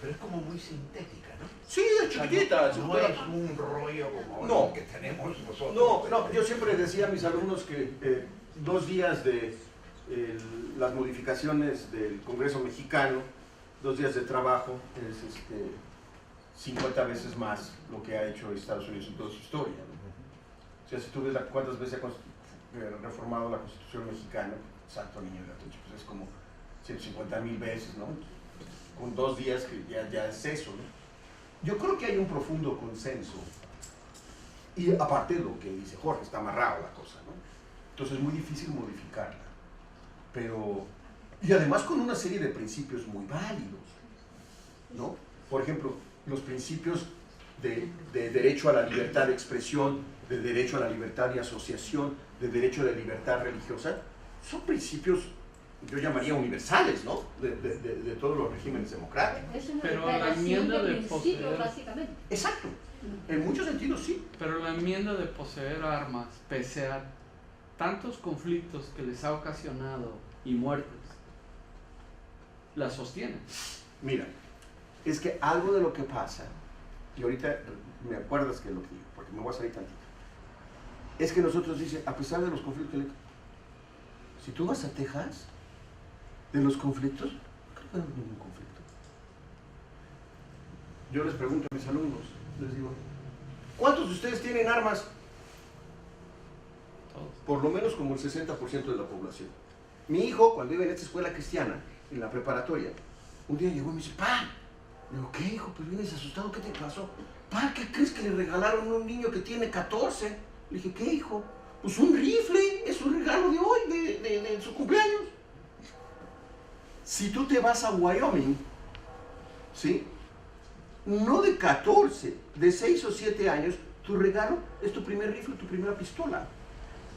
Pero es como muy sintética, ¿no? Sí, es chiquitita. No es un rollo como No. el que tenemos nosotros. No, yo siempre decía a mis alumnos que 2 días de las modificaciones del Congreso mexicano, 2 días de trabajo, es 50 veces más lo que ha hecho Estados Unidos en toda su historia, ¿no? O sea, si tú ves cuántas veces ha reformado la Constitución mexicana, santo niño de Atocha, pues es como 150,000 veces, ¿no? Con 2 días que ya es eso, ¿no? Yo creo que hay un profundo consenso, y aparte de lo que dice Jorge, está amarrado la cosa, ¿no? Entonces es muy difícil modificarla, y además con una serie de principios muy válidos, ¿no? Por ejemplo, los principios de derecho a la libertad de expresión, de derecho a la libertad de asociación, de derecho a la libertad religiosa, son principios, yo llamaría universales, ¿no? De todos los regímenes democráticos. Es una Pero la declaración enmienda de principios, poseer- básicamente. Exacto. En muchos sentidos sí. Pero la enmienda de poseer armas, pese a tantos conflictos que les ha ocasionado y muertes, la sostiene. Mira, es que algo de lo que pasa, y ahorita me acuerdas que lo que digo, porque me voy a salir tantito, es que nosotros dicen, a pesar de los conflictos, si tú vas a Texas, de los conflictos, creo que no hay ningún conflicto. Yo les pregunto a mis alumnos, les digo, ¿cuántos de ustedes tienen armas? Todos. Por lo menos como el 60% de la población. Mi hijo, cuando iba en esta escuela cristiana, en la preparatoria, un día llegó y me dice, ¡pa! Le digo, ¿qué, hijo? Pues vienes asustado, ¿qué te pasó? Pa, ¿qué crees que le regalaron a un niño que tiene 14? Le dije, ¿qué, hijo? Pues un rifle, es un regalo de hoy, de su cumpleaños. Si tú te vas a Wyoming, ¿sí? No de 14, de 6 o 7 años, tu regalo es tu primer rifle, tu primera pistola.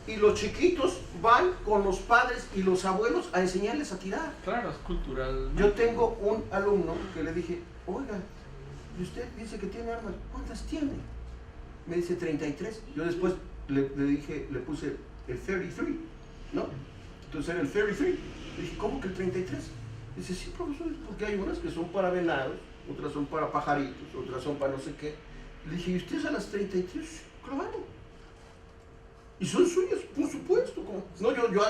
Y los chiquitos van con los padres y los abuelos a enseñarles a tirar. Claro, es cultural. Yo tengo un alumno que le dije, oiga, y usted dice que tiene armas, ¿cuántas tiene? Me dice 33. Yo después le puse el 33, ¿no? Entonces era el 33. Le dije, ¿cómo que el 33? Dice, sí, profesor, porque hay unas que son para venados, otras son para pajaritos, otras son para no sé qué. Le dije, ¿y usted a las 33? Claro. Y son suyas, por supuesto. Como, no,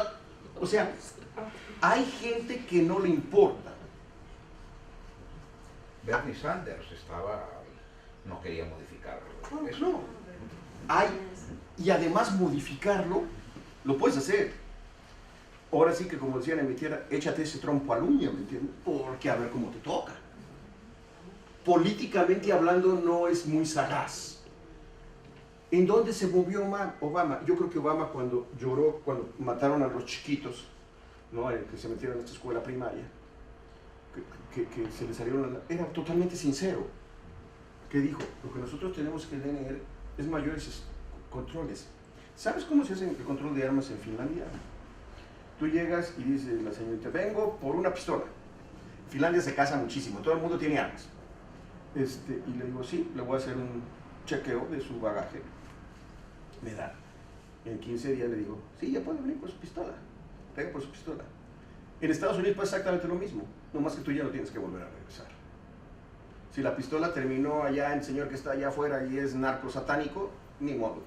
o sea, hay gente que no le importa. Bernie Sanders no quería modificar eso. No. Y además modificarlo, lo puedes hacer. Ahora sí que, como decían en mi tierra, échate ese trompo al uña, ¿me entiendes? Porque a ver cómo te toca. Políticamente hablando no es muy sagaz. ¿En dónde se movió Obama? Yo creo que Obama cuando lloró, cuando mataron a los chiquitos, ¿no? Que se metieron en esta escuela primaria, que se les salieron, era totalmente sincero, que dijo, lo que nosotros tenemos que tener es mayores controles. ¿Sabes cómo se hace el control de armas en Finlandia? Tú llegas y dices, la señorita, vengo por una pistola. Finlandia se casa muchísimo, todo el mundo tiene armas. Y le digo, sí, le voy a hacer un chequeo de su bagaje. Me da. En 15 días le digo, sí, ya puede venir por su pistola. Venga por su pistola. En Estados Unidos pasa exactamente lo mismo, nomás que tú ya no tienes que volver a regresar. Si la pistola terminó allá en el señor que está allá afuera y es narco satánico, ni modo.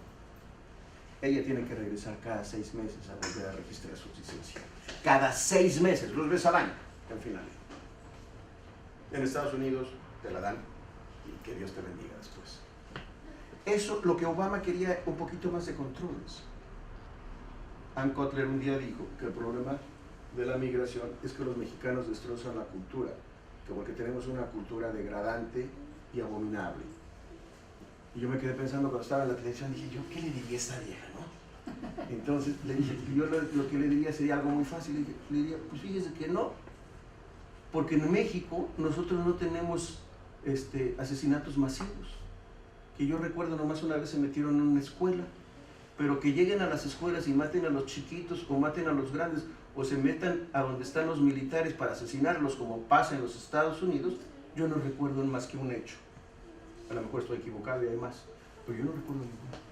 Ella tiene que regresar cada 6 meses a volver a registrar su licencia. Cada 6 meses, 2 veces al año, en Finlandia. En Estados Unidos te la dan y que Dios te bendiga después. Eso, lo que Obama quería, un poquito más de controles. Ann Cutler un día dijo que el problema de la migración es que los mexicanos destrozan la cultura, que porque tenemos una cultura degradante y abominable. Y yo me quedé pensando cuando estaba en la televisión, dije, ¿yo qué le diría a esta vieja, no? Entonces le dije, yo lo que le diría sería algo muy fácil, le diría, pues fíjese que no, porque en México nosotros no tenemos asesinatos masivos. Que yo recuerdo nomás una vez se metieron en una escuela, pero que lleguen a las escuelas y maten a los chiquitos o maten a los grandes o se metan a donde están los militares para asesinarlos como pasa en los Estados Unidos, yo no recuerdo más que un hecho. A lo mejor estoy equivocado y hay más, pero yo no recuerdo ninguno.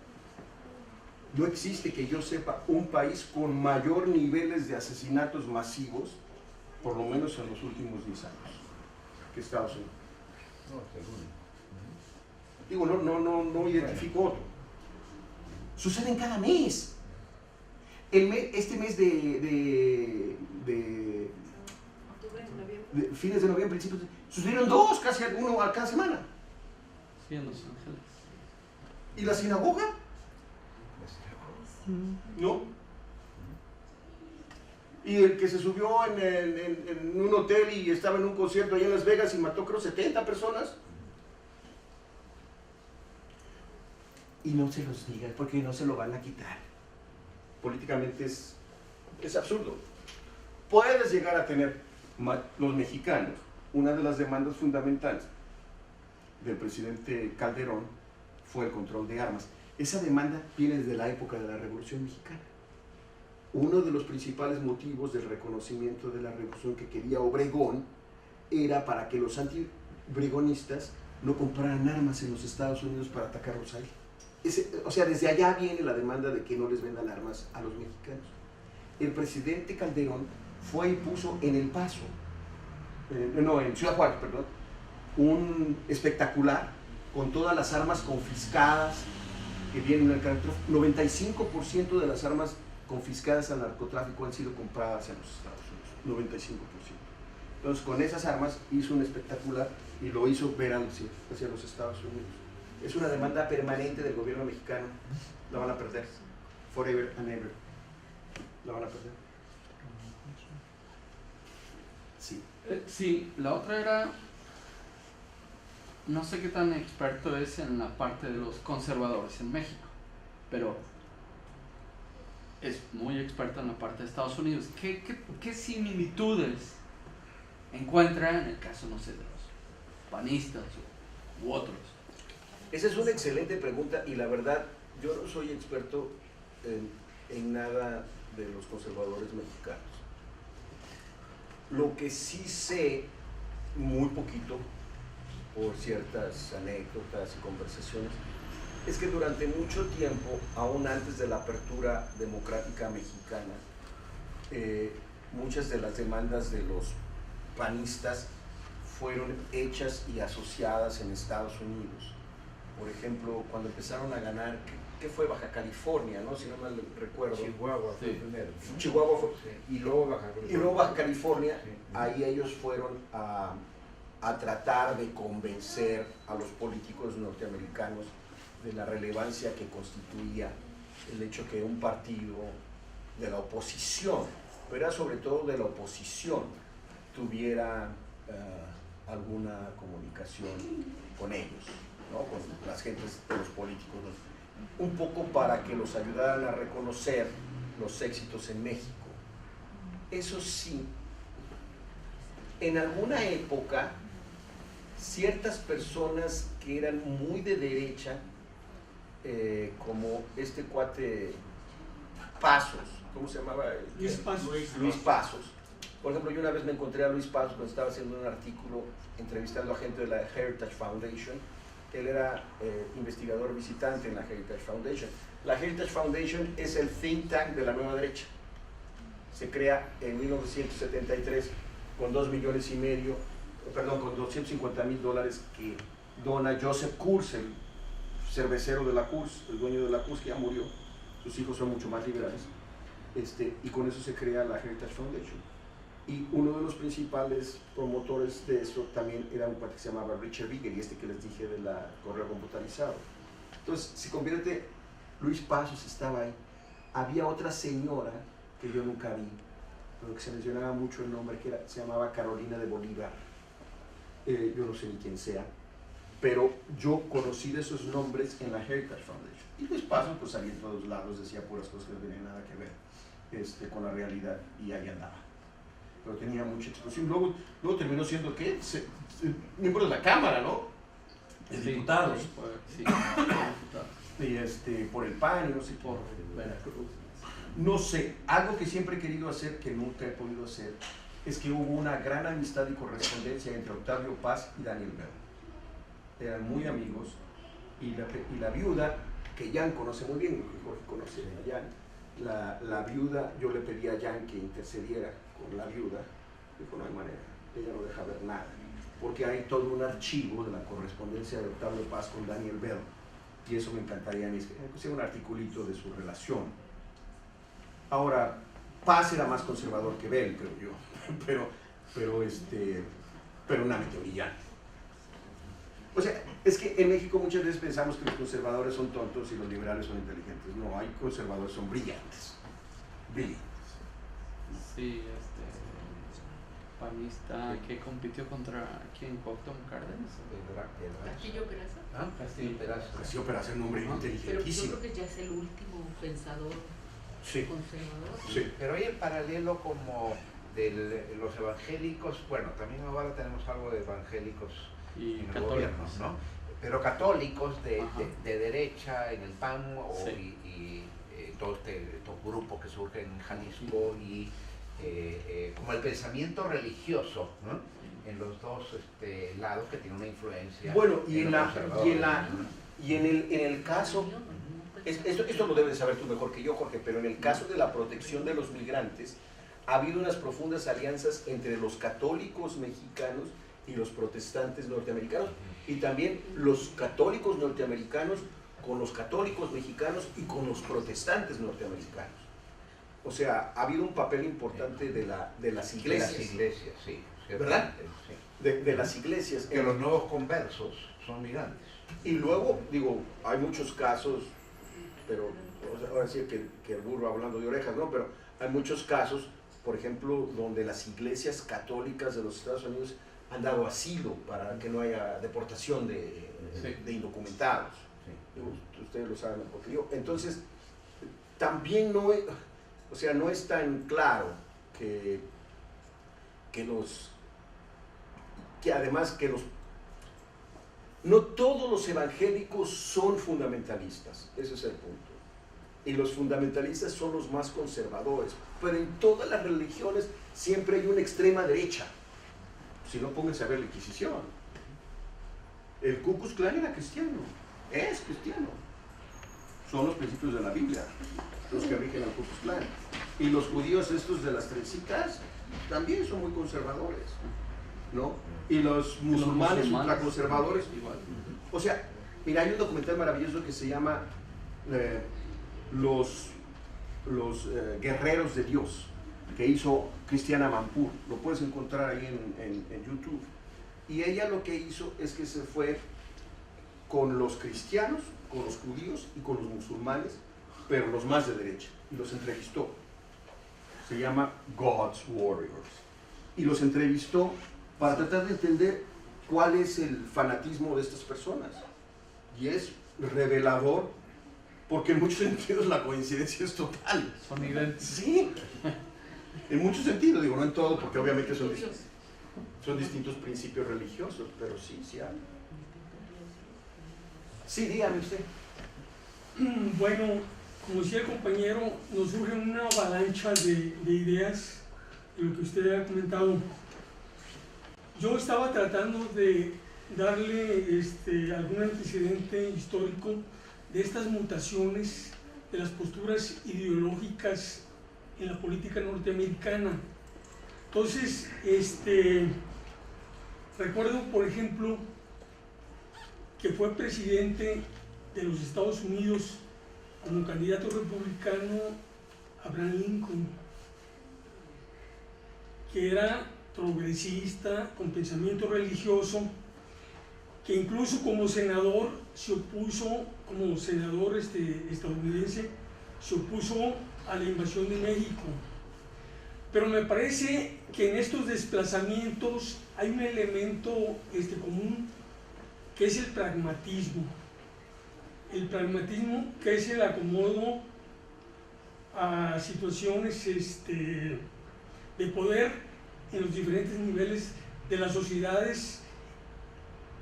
No existe que yo sepa un país con mayor niveles de asesinatos masivos por lo menos en los últimos 10 años, que Estados Unidos. No, es el único. Digo, no identifico otro. Suceden cada mes. Este mes de Octubre, noviembre. fines de noviembre, principios sucedieron 2, casi uno a cada semana. Sí, en Los Ángeles. ¿Y la sinagoga? No. Y el que se subió en un hotel y estaba en un concierto allá en Las Vegas y mató creo 70 personas. Y no se los diga porque no se lo van a quitar. Políticamente es absurdo. Puedes llegar a tener los mexicanos. Una de las demandas fundamentales del presidente Calderón fue el control de armas. Esa demanda viene desde la época de la Revolución Mexicana. Uno de los principales motivos del reconocimiento de la revolución que quería Obregón era para que los anti-obregonistas no compraran armas en los Estados Unidos para atacarlos ahí. O sea, desde allá viene la demanda de que no les vendan armas a los mexicanos. El presidente Calderón fue y puso en El Paso, en Ciudad Juárez, perdón, un espectacular con todas las armas confiscadas que vienen al narcotráfico. 95% de las armas confiscadas al narcotráfico han sido compradas en los Estados Unidos, 95%. Entonces, con esas armas hizo un espectacular y lo hizo ver hacia los Estados Unidos. Es una demanda permanente del gobierno mexicano. La van a perder. Forever and ever. La van a perder. Sí. Sí, la otra era, no sé qué tan experto es en la parte de los conservadores en México, pero es muy experto en la parte de Estados Unidos. ¿Qué similitudes encuentra en el caso, no sé, de los panistas u otros? Esa es una excelente pregunta y la verdad, yo no soy experto en nada de los conservadores mexicanos. Lo que sí sé, muy poquito, por ciertas anécdotas y conversaciones, es que durante mucho tiempo, aún antes de la apertura democrática mexicana, muchas de las demandas de los panistas fueron hechas y asociadas en Estados Unidos. Por ejemplo, cuando empezaron a ganar, ¿qué fue? Baja California, ¿no? Si no mal recuerdo. Chihuahua fue Sí. primero. Chihuahua fue. Sí. Y luego Baja California. Y luego Baja California, Sí. ahí ellos fueron a tratar de convencer a los políticos norteamericanos de la relevancia que constituía el hecho que un partido de la oposición, pero era sobre todo de la oposición, tuviera alguna comunicación con ellos, ¿no? Con las gentes de los políticos, ¿no? Un poco para que los ayudaran a reconocer los éxitos en México. Eso sí, en alguna época, ciertas personas que eran muy de derecha, como este cuate Pasos, ¿cómo se llamaba? Luis Pasos. Luis Pasos. Por ejemplo, yo una vez me encontré a Luis Pasos cuando estaba haciendo un artículo entrevistando a gente de la Heritage Foundation. Él era investigador visitante en la Heritage Foundation. La Heritage Foundation es el think tank de la nueva derecha. Se crea en 1973 con $2,5 millones, con $250,000 que dona Joseph Kurz, el cervecero de la Kurz, el dueño de la Kurz, que ya murió. Sus hijos son mucho más liberales. Y con eso se crea la Heritage Foundation. Y uno de los principales promotores de eso también era un cuate que se llamaba Richard Bieger, y que les dije de la correo computarizado. Entonces se convierte, Luis Pasos estaba ahí. Había otra señora que yo nunca vi, pero que se mencionaba mucho el nombre, se llamaba Carolina de Bolívar. Yo no sé ni quién sea, pero yo conocí de esos nombres en la Heritage Foundation. Y Luis Pasos pues salía en todos lados, decía puras cosas que no tenían nada que ver con la realidad, y ahí andaba. Pero tenía mucha explosión. Luego terminó siendo, ¿qué? Miembro de la Cámara, ¿no? De diputados. Sí, diputados. Y por el PAN, y no sé, Por Veracruz. no sé, algo que siempre he querido hacer, que nunca he podido hacer, es que hubo una gran amistad y correspondencia entre Octavio Paz y Daniel Bell. Eran muy amigos, y la viuda, que Jan conoce muy bien, Jorge conoce a Jan, la viuda, yo le pedí a Jan que intercediera con la viuda, Dijo, no hay manera, ella no deja ver nada, porque hay todo un archivo de la correspondencia de Octavio Paz con Daniel Bell, y eso me encantaría que sea un articulito de su relación. Ahora, Paz era más conservador que Bell, creo yo, pero una mente brillante. O sea, es que en México muchas veces pensamos que los conservadores son tontos y los liberales son inteligentes. No, hay conservadores que son brillantes. Brillantes. Sí, panista que compitió contra ¿quién? Cuauhtémoc Cárdenas. Castillo Peraza. Ah, Castillo Peraza. Castillo Peraza es un hombre Pero yo inteligentísimo. creo que ya es el último pensador Sí. conservador. Sí. Pero hay el paralelo como de los evangélicos, bueno, también ahora tenemos algo de evangélicos Y en el católicos, gobierno, ¿no? Pero católicos de derecha en el PAN Sí. y todos estos grupos que surgen en Jalisco y como el pensamiento religioso, ¿no? En los dos lados que tiene una influencia. Bueno, y en en lo la conservador, y en el caso, esto lo debes saber tú mejor que yo, Jorge, pero en el caso de la protección de los migrantes, ha habido unas profundas alianzas entre los católicos mexicanos y los protestantes norteamericanos, y también los católicos norteamericanos con los católicos mexicanos y con los protestantes norteamericanos. O sea, ha habido un papel importante de las iglesias. De las iglesias, sí. ¿Verdad? Sí. De las iglesias. Que los nuevos conversos son migrantes. Y luego, digo, hay muchos casos, pero ahora sí que el burro hablando de orejas, ¿no? Pero hay muchos casos, por ejemplo, donde las iglesias católicas de los Estados Unidos han dado asilo para que no haya deportación de indocumentados. Sí. Ustedes lo saben mejor que yo. Entonces, también no es tan claro que no todos los evangélicos son fundamentalistas, ese es el punto. Y los fundamentalistas son los más conservadores, pero en todas las religiones siempre hay una extrema derecha. Si no, pónganse a ver la Inquisición. El Ku Klux Klan era cristiano, es cristiano. Son los principios de la Biblia los que rigen al Ku Klux Klan. Y los judíos estos de las trencitas también son muy conservadores, ¿no? Y los musulmanes ultraconservadores igual. O sea, mira, hay un documental maravilloso que se llama Los Guerreros de Dios, que hizo Cristiana Amanpour. Lo puedes encontrar ahí en YouTube. Y ella lo que hizo es que se fue con los cristianos, con los judíos y con los musulmanes, pero los más de derecha, y los entrevistó. Se llama God's Warriors. Y los entrevistó para tratar de entender cuál es el fanatismo de estas personas. Y es revelador, porque en muchos sentidos la coincidencia es total. Son idénticos. Sí, en muchos sentidos, digo, no en todo, porque obviamente son distintos principios religiosos, pero sí hay. Sí, dígame usted. Bueno, como decía el compañero, nos surge una avalancha de ideas de lo que usted ha comentado. Yo estaba tratando de darle algún antecedente histórico de estas mutaciones de las posturas ideológicas en la política norteamericana. Entonces, recuerdo, por ejemplo, que fue presidente de los Estados Unidos como candidato republicano Abraham Lincoln, que era progresista, con pensamiento religioso, que incluso como senador se opuso, como senador estadounidense, se opuso a la invasión de México. Pero me parece que en estos desplazamientos hay un elemento común, que es el pragmatismo. El pragmatismo, que es el acomodo a situaciones de poder en los diferentes niveles de las sociedades,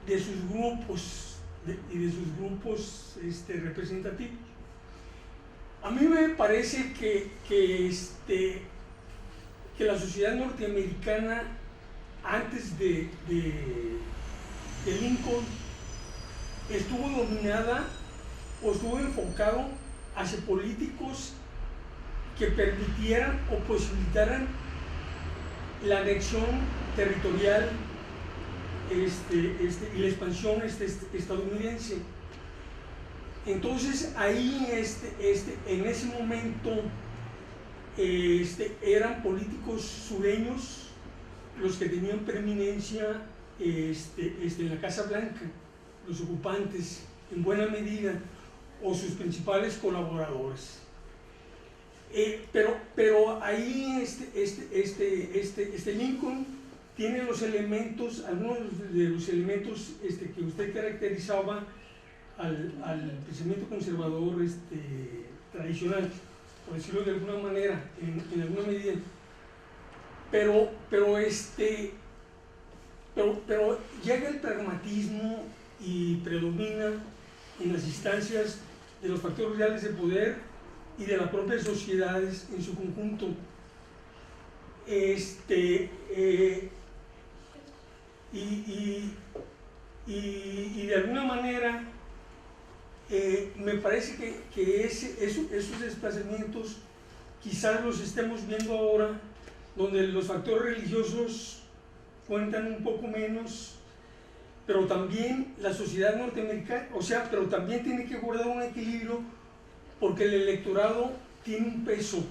de sus grupos y de sus grupos representativos. A mí me parece que la sociedad norteamericana antes de Lincoln estuvo dominada o estuvo enfocado hacia políticos que permitieran o posibilitaran la anexión territorial y la expansión estadounidense. Entonces ahí en ese momento eran políticos sureños los que tenían preeminencia en la Casa Blanca, los ocupantes en buena medida, o sus principales colaboradores. Pero ahí Lincoln tiene los elementos, algunos de los elementos que usted caracterizaba al pensamiento conservador tradicional, por decirlo de alguna manera, en alguna medida. Pero llega el pragmatismo y predomina en las instancias de los factores reales de poder y de las propias sociedades en su conjunto. Y de alguna manera me parece que esos desplazamientos quizás los estemos viendo ahora, donde los factores religiosos cuentan un poco menos, pero también la sociedad norteamericana, pero también tiene que guardar un equilibrio, porque el electorado tiene un peso.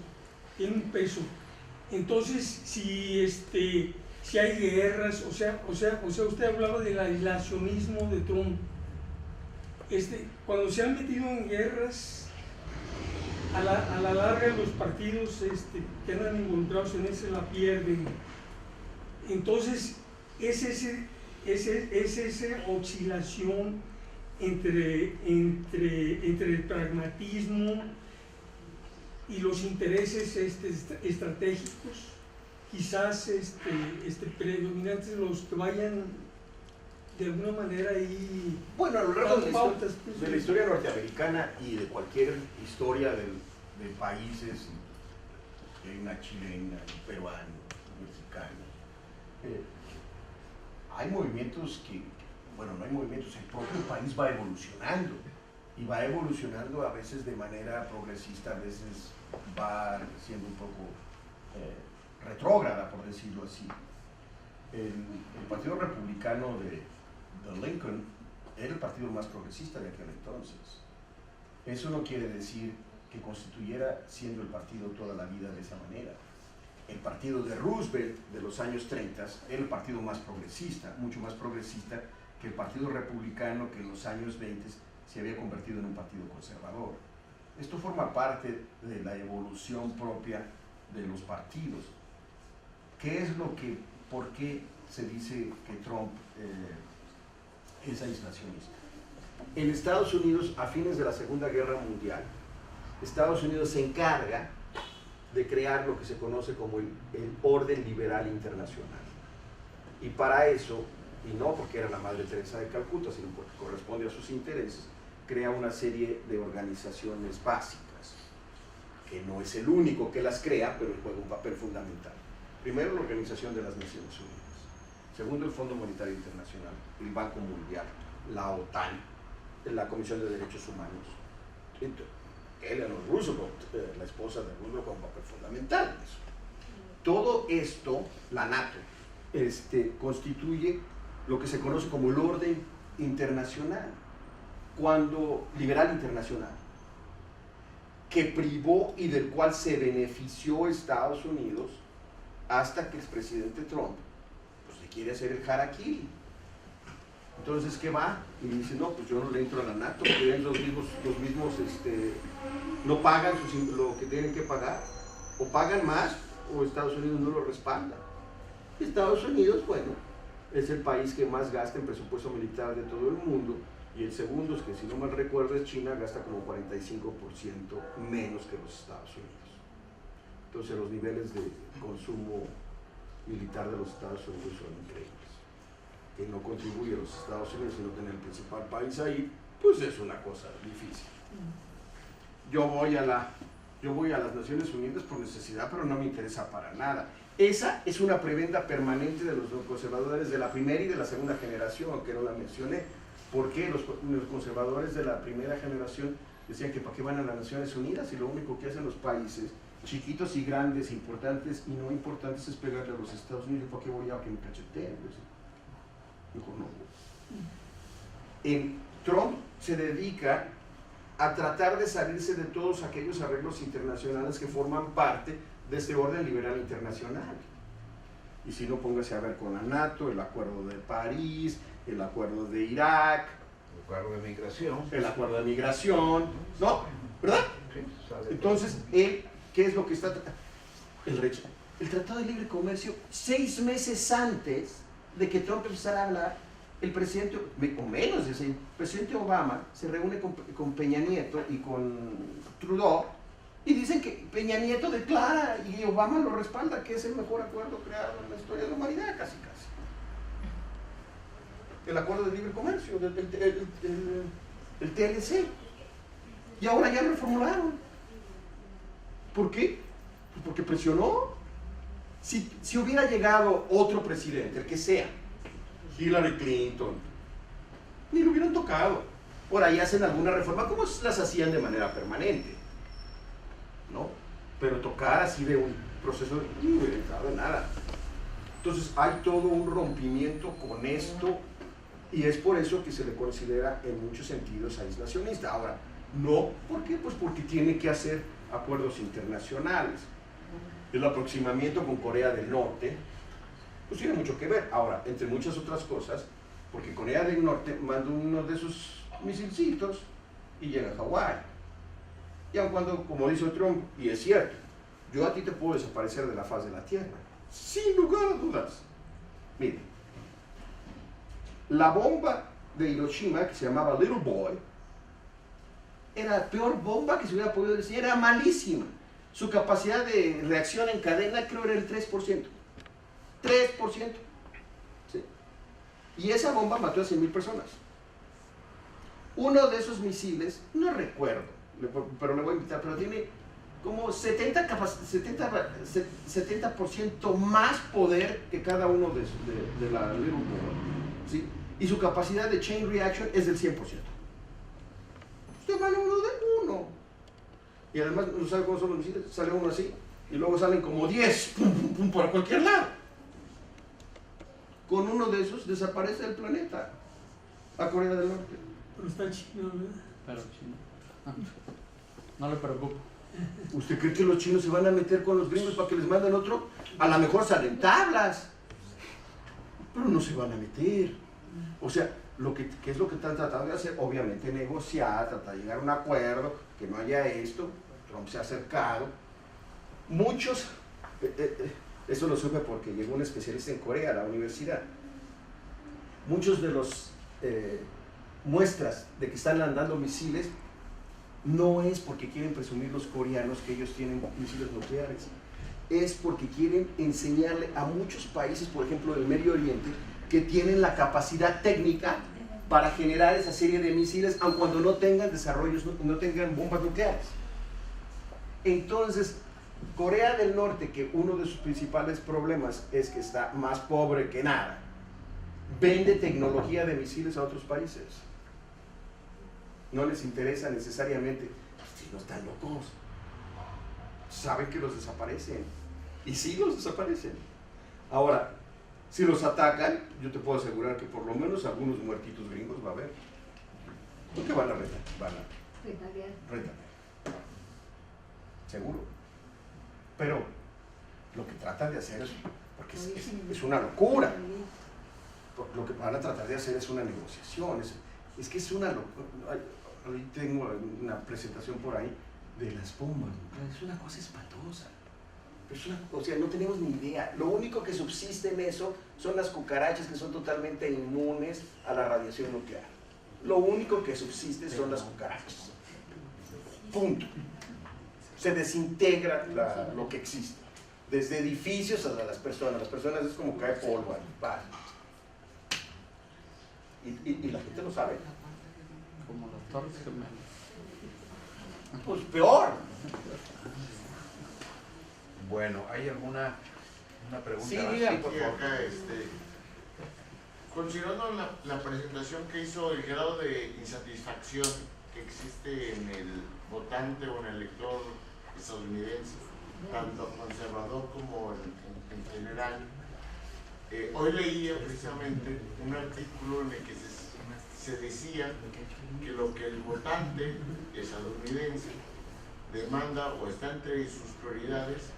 Entonces, si hay guerras, usted hablaba del aislacionismo de Trump. Cuando se han metido en guerras, a la larga los partidos que andan involucrados en eso la pierden. Entonces, es esa oscilación entre el pragmatismo y los intereses estratégicos, quizás predominantes, los que vayan de alguna manera ahí. Bueno, a lo largo de la historia norteamericana y de cualquier historia de países, hay una chilena, un peruano, un mexicano, hay movimientos no hay movimientos, el propio país va evolucionando, y va evolucionando a veces de manera progresista, a veces va siendo un poco retrógrada, por decirlo así. El Partido Republicano de Lincoln era el partido más progresista de aquel entonces. Eso no quiere decir que constituyera siendo el partido toda la vida de esa manera. El partido de Roosevelt de los años 30 era el partido más progresista, mucho más progresista que el Partido Republicano, que en los años 20 se había convertido en un partido conservador. Esto forma parte de la evolución propia de los partidos. ¿Por qué se dice que Trump es aislacionista? En Estados Unidos, a fines de la Segunda Guerra Mundial, Estados Unidos se encarga de crear lo que se conoce como el orden liberal internacional. Y para eso, y no porque era la Madre Teresa de Calcuta, sino porque corresponde a sus intereses, crea una serie de organizaciones básicas, que no es el único que las crea, pero juega un papel fundamental. Primero, la Organización de las Naciones Unidas. Segundo, el Fondo Monetario Internacional, el Banco Mundial, la OTAN, la Comisión de Derechos Humanos. Eleanor Roosevelt, la esposa de Roosevelt, juega un papel fundamental en eso. Todo esto, la NATO, constituye lo que se conoce como el orden internacional, liberal internacional, que privó y del cual se benefició Estados Unidos hasta que el presidente Trump le quiere hacer el harakiri. Entonces, ¿qué va? Y dice, no, pues yo no le entro a la NATO, porque los mismos no pagan lo que tienen que pagar, o pagan más, o Estados Unidos no lo respalda. Y Estados Unidos, bueno, es el país que más gasta en presupuesto militar de todo el mundo, y el segundo, es que si no mal recuerdo, es China, gasta como 45% menos que los Estados Unidos. Entonces los niveles de consumo militar de los Estados Unidos son increíbles. Que no contribuye a los Estados Unidos, sino tener el principal país ahí, pues es una cosa difícil. Yo voy a las Naciones Unidas por necesidad, pero no me interesa para nada. Esa es una prebenda permanente de los conservadores de la primera y de la segunda generación, que no la mencioné. Porque los conservadores de la primera generación decían que para qué van a las Naciones Unidas y lo único que hacen los países chiquitos y grandes, importantes y no importantes, es pegarle a los Estados Unidos. ¿Para qué voy a que me cacheteen? Mejor no. Trump se dedica a tratar de salirse de todos aquellos arreglos internacionales que forman parte de este orden liberal internacional. Y si no, póngase a ver con la NATO, el Acuerdo de París, el Acuerdo de Irak, El acuerdo de migración. el Acuerdo de Migración, ¿no? ¿Verdad? Sí, sale. Entonces, él, ¿qué es lo que está tratando? El Tratado de Libre Comercio, 6 meses antes de que Trump empezara a hablar, el presidente, o menos de ese, el presidente Obama se reúne con Peña Nieto y con Trudeau y dicen que Peña Nieto declara y Obama lo respalda, que es el mejor acuerdo creado en la historia de la humanidad, casi. El Acuerdo de Libre Comercio, el TLC. Y ahora ya lo reformularon. ¿Por qué? Pues porque presionó. Si hubiera llegado otro presidente, el que sea, Hillary Clinton, ni lo hubieran tocado. Por ahí hacen alguna reforma, como las hacían de manera permanente, ¿no? Pero tocar así de un proceso, no hubiera entrado en nada. Entonces hay todo un rompimiento con esto, y es por eso que se le considera en muchos sentidos aislacionista. Ahora, no, ¿por qué? Pues porque tiene que hacer acuerdos internacionales. El aproximamiento con Corea del Norte, pues tiene mucho que ver. Ahora, entre muchas otras cosas, porque Corea del Norte mandó uno de sus misilcitos y llega a Hawái. Y aun cuando, como dice Trump, y es cierto, yo a ti te puedo desaparecer de la faz de la Tierra, sin lugar a dudas. Mire, la bomba de Hiroshima, que se llamaba Little Boy, era la peor bomba que se hubiera podido decir, era malísima. Su capacidad de reacción en cadena creo era el 3%. 3%. ¿Sí? Y esa bomba mató a 100,000 personas. Uno de esos misiles, no recuerdo, pero le voy a invitar, pero tiene como 70% más poder que cada uno de la Little Boy. ¿Sí? Y su capacidad de chain reaction es del 100%. Usted manda uno de uno. Y además, ¿no sabe cómo son los misiles? Sale uno así, y luego salen como 10, pum, pum, pum, por cualquier lado. Con uno de esos desaparece el planeta, a Corea del Norte. Pero está chino, ¿verdad? Pero chino. No le preocupo. ¿Usted cree que los chinos se van a meter con los gringos para que les manden otro? A lo mejor salen tablas, pero no se van a meter. O sea, ¿qué es lo que están tratando de hacer? Obviamente negociar, tratar de llegar a un acuerdo, que no haya esto. Trump se ha acercado. Muchos, eso lo supe porque llegó un especialista en Corea a la universidad. Muchos de los muestras de que están landando misiles no es porque quieren presumir los coreanos que ellos tienen misiles nucleares, es porque quieren enseñarle a muchos países, por ejemplo del Medio Oriente, que tienen la capacidad técnica para generar esa serie de misiles, aun cuando no tengan desarrollos, no tengan bombas nucleares. Entonces, Corea del Norte, que uno de sus principales problemas es que está más pobre que nada, vende tecnología de misiles a otros países. No les interesa necesariamente, si no están locos, saben que los desaparecen, y sí los desaparecen. Ahora, si los atacan, yo te puedo asegurar que por lo menos algunos muertitos gringos va a haber. Porque van a retaliar. Seguro. Pero lo que tratan de hacer es, porque es una locura, lo que van a tratar de hacer es una negociación, es que es una locura. Hoy tengo una presentación por ahí de las bombas, es una cosa espantosa. O sea, no tenemos ni idea. Lo único que subsiste en eso son las cucarachas, que son totalmente inmunes a la radiación nuclear. Lo único que subsiste son las cucarachas. Punto. Se desintegra lo que existe. Desde edificios hasta las personas. Las personas es como cae polvo ahí. Y la gente lo sabe. Como las Torres Gemelas. Pues peor. Bueno, ¿hay alguna pregunta? Sí, diga, por Sí, favor. acá, considerando la presentación que hizo, el grado de insatisfacción que existe en el votante o en el elector estadounidense, tanto conservador como en general. Hoy leía precisamente un artículo en el que se decía que lo que el votante estadounidense demanda o está entre sus prioridades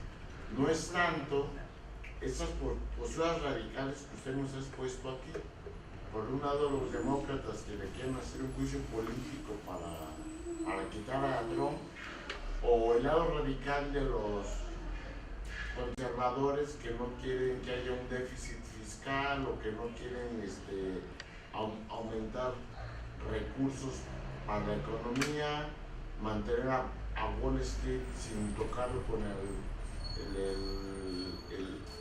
no es tanto esas posturas radicales que usted nos ha expuesto aquí. Por un lado, los demócratas que le quieren hacer un juicio político para quitar a Trump, o el lado radical de los conservadores que no quieren que haya un déficit fiscal o que no quieren aumentar recursos para la economía, mantener a Wall Street sin tocarlo con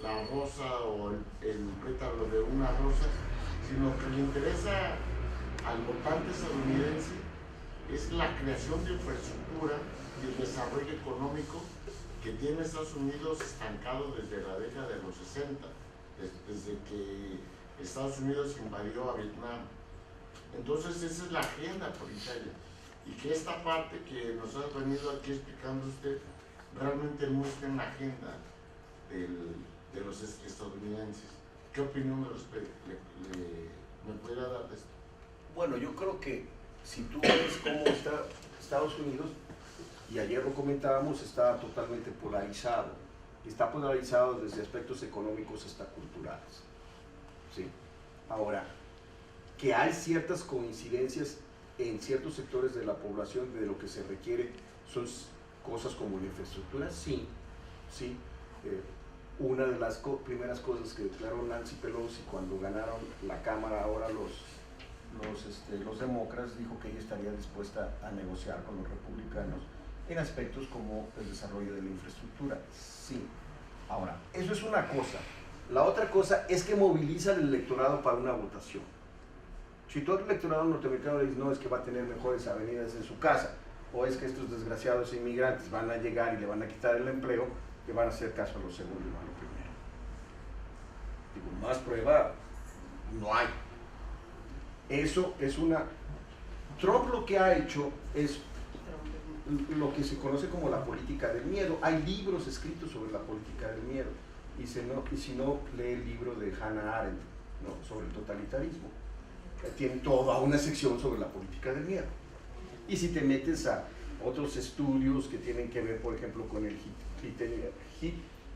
la rosa o el pétalo de una rosa, sino que le interesa al votante estadounidense es la creación de infraestructura y el desarrollo económico que tiene Estados Unidos estancado desde la década de los 60, desde que Estados Unidos invadió a Vietnam. Entonces esa es la agenda prioritaria, y que esta parte que nos ha venido aquí explicando usted realmente no está en la agenda de los estadounidenses. ¿Qué opinión me podría dar de esto? Bueno, yo creo que si tú ves cómo está Estados Unidos, y ayer lo comentábamos, está totalmente polarizado. Está polarizado desde aspectos económicos hasta culturales. ¿Sí? Ahora, que hay ciertas coincidencias en ciertos sectores de la población de lo que se requiere son cosas como la infraestructura, sí. Sí. Una de las primeras cosas que declaró Nancy Pelosi cuando ganaron la Cámara ahora los demócratas, dijo que ella estaría dispuesta a negociar con los republicanos en aspectos como el desarrollo de la infraestructura. Sí. Ahora, eso es una cosa. La otra cosa es que moviliza el electorado para una votación. Si todo el electorado norteamericano le dice, no, es que va a tener mejores avenidas en su casa, o es que estos desgraciados inmigrantes van a llegar y le van a quitar el empleo, que van a hacer caso a lo segundo y no a lo primero. Digo, más prueba no hay. Eso es una... Trump lo que ha hecho es lo que se conoce como la política del miedo. Hay libros escritos sobre la política del miedo, y si no, lee el libro de Hannah Arendt, ¿no?, sobre el totalitarismo. Tiene toda una sección sobre la política del miedo. Y si te metes a otros estudios que tienen que ver, por ejemplo, con el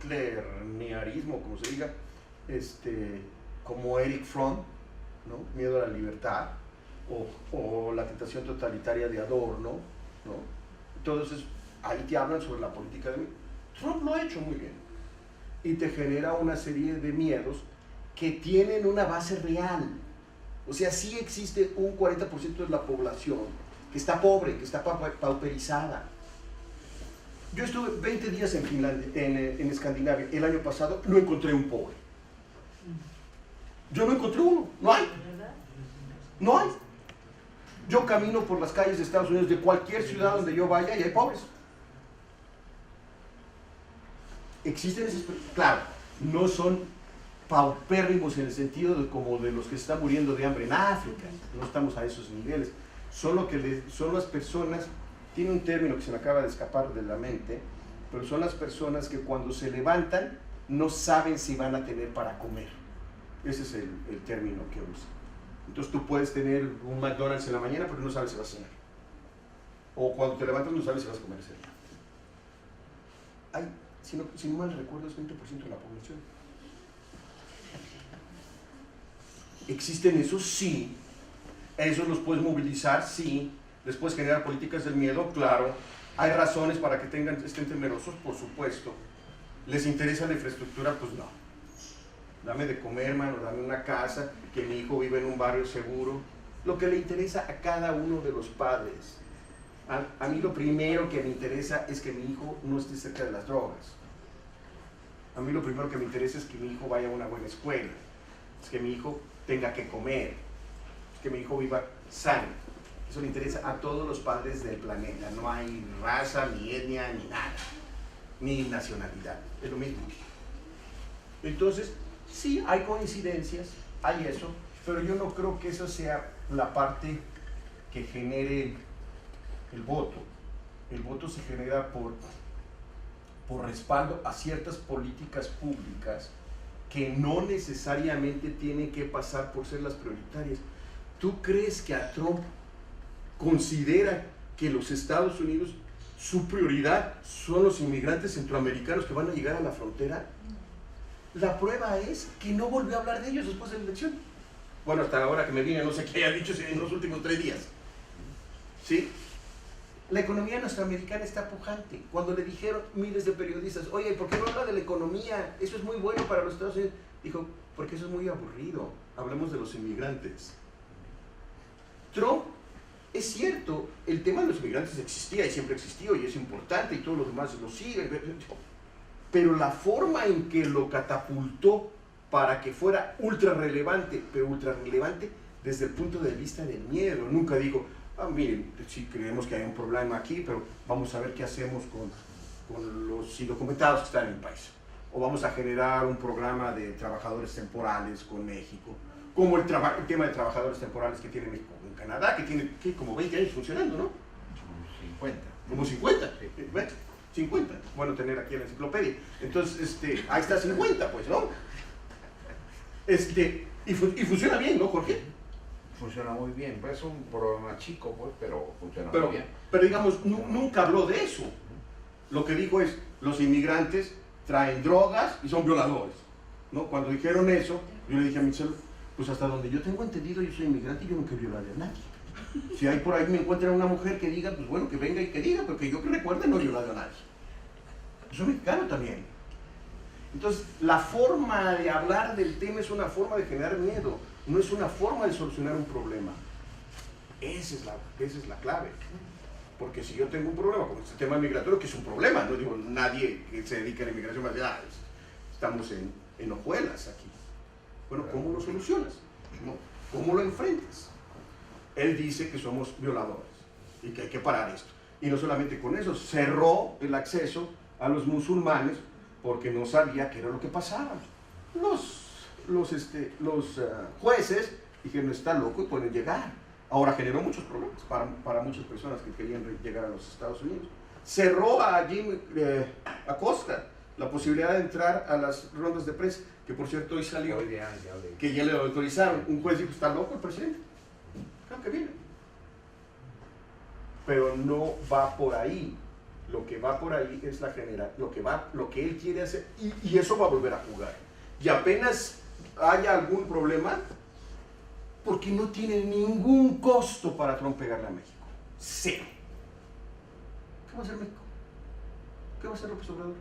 hitlerianismo, como se diga, como Erich Fromm, ¿no?, Miedo a la libertad, o la tentación totalitaria de Adorno, ¿no? Entonces, ahí te hablan sobre la política del miedo. Trump lo ha hecho muy bien, y te genera una serie de miedos que tienen una base real. O sea, sí existe un 40% de la población que está pobre, que está pauperizada. Yo estuve 20 días en Finlandia, en Escandinavia, el año pasado, no encontré un pobre. Yo no encontré uno, no hay. No hay. Yo camino por las calles de Estados Unidos, de cualquier ciudad donde yo vaya, y hay pobres. Existen esos, claro, no son paupérrimos en el sentido de como de los que se están muriendo de hambre en África, no estamos a esos niveles. Solo que son las personas, tiene un término que se me acaba de escapar de la mente, pero son las personas que cuando se levantan no saben si van a tener para comer. Ese es el término que usa. Entonces tú puedes tener un McDonald's en la mañana, pero no sabes si vas a cenar. O cuando te levantas no sabes si vas a comer ese día. Hay, si no mal recuerdo, es 20% de la población. ¿Existen esos? Sí. ¿Esos los puedes movilizar? Sí. ¿Les puedes generar políticas del miedo? Claro. ¿Hay razones para que estén temerosos? Por supuesto. ¿Les interesa la infraestructura? Pues no. Dame de comer, hermano, dame una casa, que mi hijo viva en un barrio seguro. Lo que le interesa a cada uno de los padres. A mí lo primero que me interesa es que mi hijo no esté cerca de las drogas. A mí lo primero que me interesa es que mi hijo vaya a una buena escuela. Es que mi hijo tenga que comer. Es que mi hijo viva sano. Eso le interesa a todos los padres del planeta. No hay raza, ni etnia, ni nada. Ni nacionalidad. Es lo mismo. Entonces, sí, hay coincidencias, hay eso, pero yo no creo que esa sea la parte que genere el voto. El voto se genera por respaldo a ciertas políticas públicas que no necesariamente tienen que pasar por ser las prioritarias. ¿Tú crees que a Trump considera que los Estados Unidos, su prioridad son los inmigrantes centroamericanos que van a llegar a la frontera? La prueba es que no volvió a hablar de ellos después de la elección. Bueno, hasta ahora que me viene, no sé qué haya dicho en los últimos 3 días. ¿Sí? La economía norteamericana está pujante. Cuando le dijeron miles de periodistas, oye, ¿por qué no habla de la economía? Eso es muy bueno para los Estados Unidos. Dijo, porque eso es muy aburrido. Hablemos de los inmigrantes. Trump, es cierto, el tema de los inmigrantes existía y siempre existió y es importante y todos los demás lo siguen. Pero la forma en que lo catapultó para que fuera ultra relevante, pero ultra relevante desde el punto de vista del miedo. Nunca digo, miren, sí creemos que hay un problema aquí, pero vamos a ver qué hacemos con los indocumentados que están en el país. O vamos a generar un programa de trabajadores temporales con México, como el tema de trabajadores temporales que tiene México en Canadá, que tiene como 20 años funcionando, ¿no? Como 50. Como 50. Sí. 50. Bueno, tener aquí en la enciclopedia. Entonces, ahí está 50, pues, ¿no? Y funciona bien, ¿no, Jorge? Funciona muy bien, pues es un programa chico, pues, pero funciona Pero, muy bien. pero digamos, nunca habló de eso. Lo que dijo es, los inmigrantes traen drogas y son violadores, ¿no? Cuando dijeron eso, yo le dije a Michelle, pues hasta donde yo tengo entendido, yo soy inmigrante y yo nunca he violado a nadie. Si hay por ahí me encuentra una mujer que diga, pues bueno, que venga y que diga, porque yo que recuerde no he violado a nadie. Soy mexicano también. Entonces, la forma de hablar del tema es una forma de generar miedo, no es una forma de solucionar un problema. Esa es la clave. Porque si yo tengo un problema con este tema migratorio, que es un problema, no digo, nadie que se dedique a la inmigración va a decir, estamos en hojuelas aquí. Bueno, ¿cómo lo solucionas? ¿No? ¿Cómo lo enfrentas? Él dice que somos violadores y que hay que parar esto. Y no solamente con eso, cerró el acceso a los musulmanes porque no sabía qué era lo que pasaba. Los jueces dijeron, está loco y pueden llegar. Ahora generó muchos problemas para muchas personas que querían llegar a los Estados Unidos. Cerró a Jim Acosta la posibilidad de entrar a las rondas de prensa, que por cierto hoy salió que ya le autorizaron. Un juez dijo, está loco el presidente. Claro que viene. Pero no va por ahí. Lo que va por ahí es lo que él quiere hacer, y eso va a volver a jugar. Y apenas haya algún problema, porque no tiene ningún costo para Trump pegarle a México. Cero. ¿Qué va a hacer México? ¿Qué va a hacer López Obrador?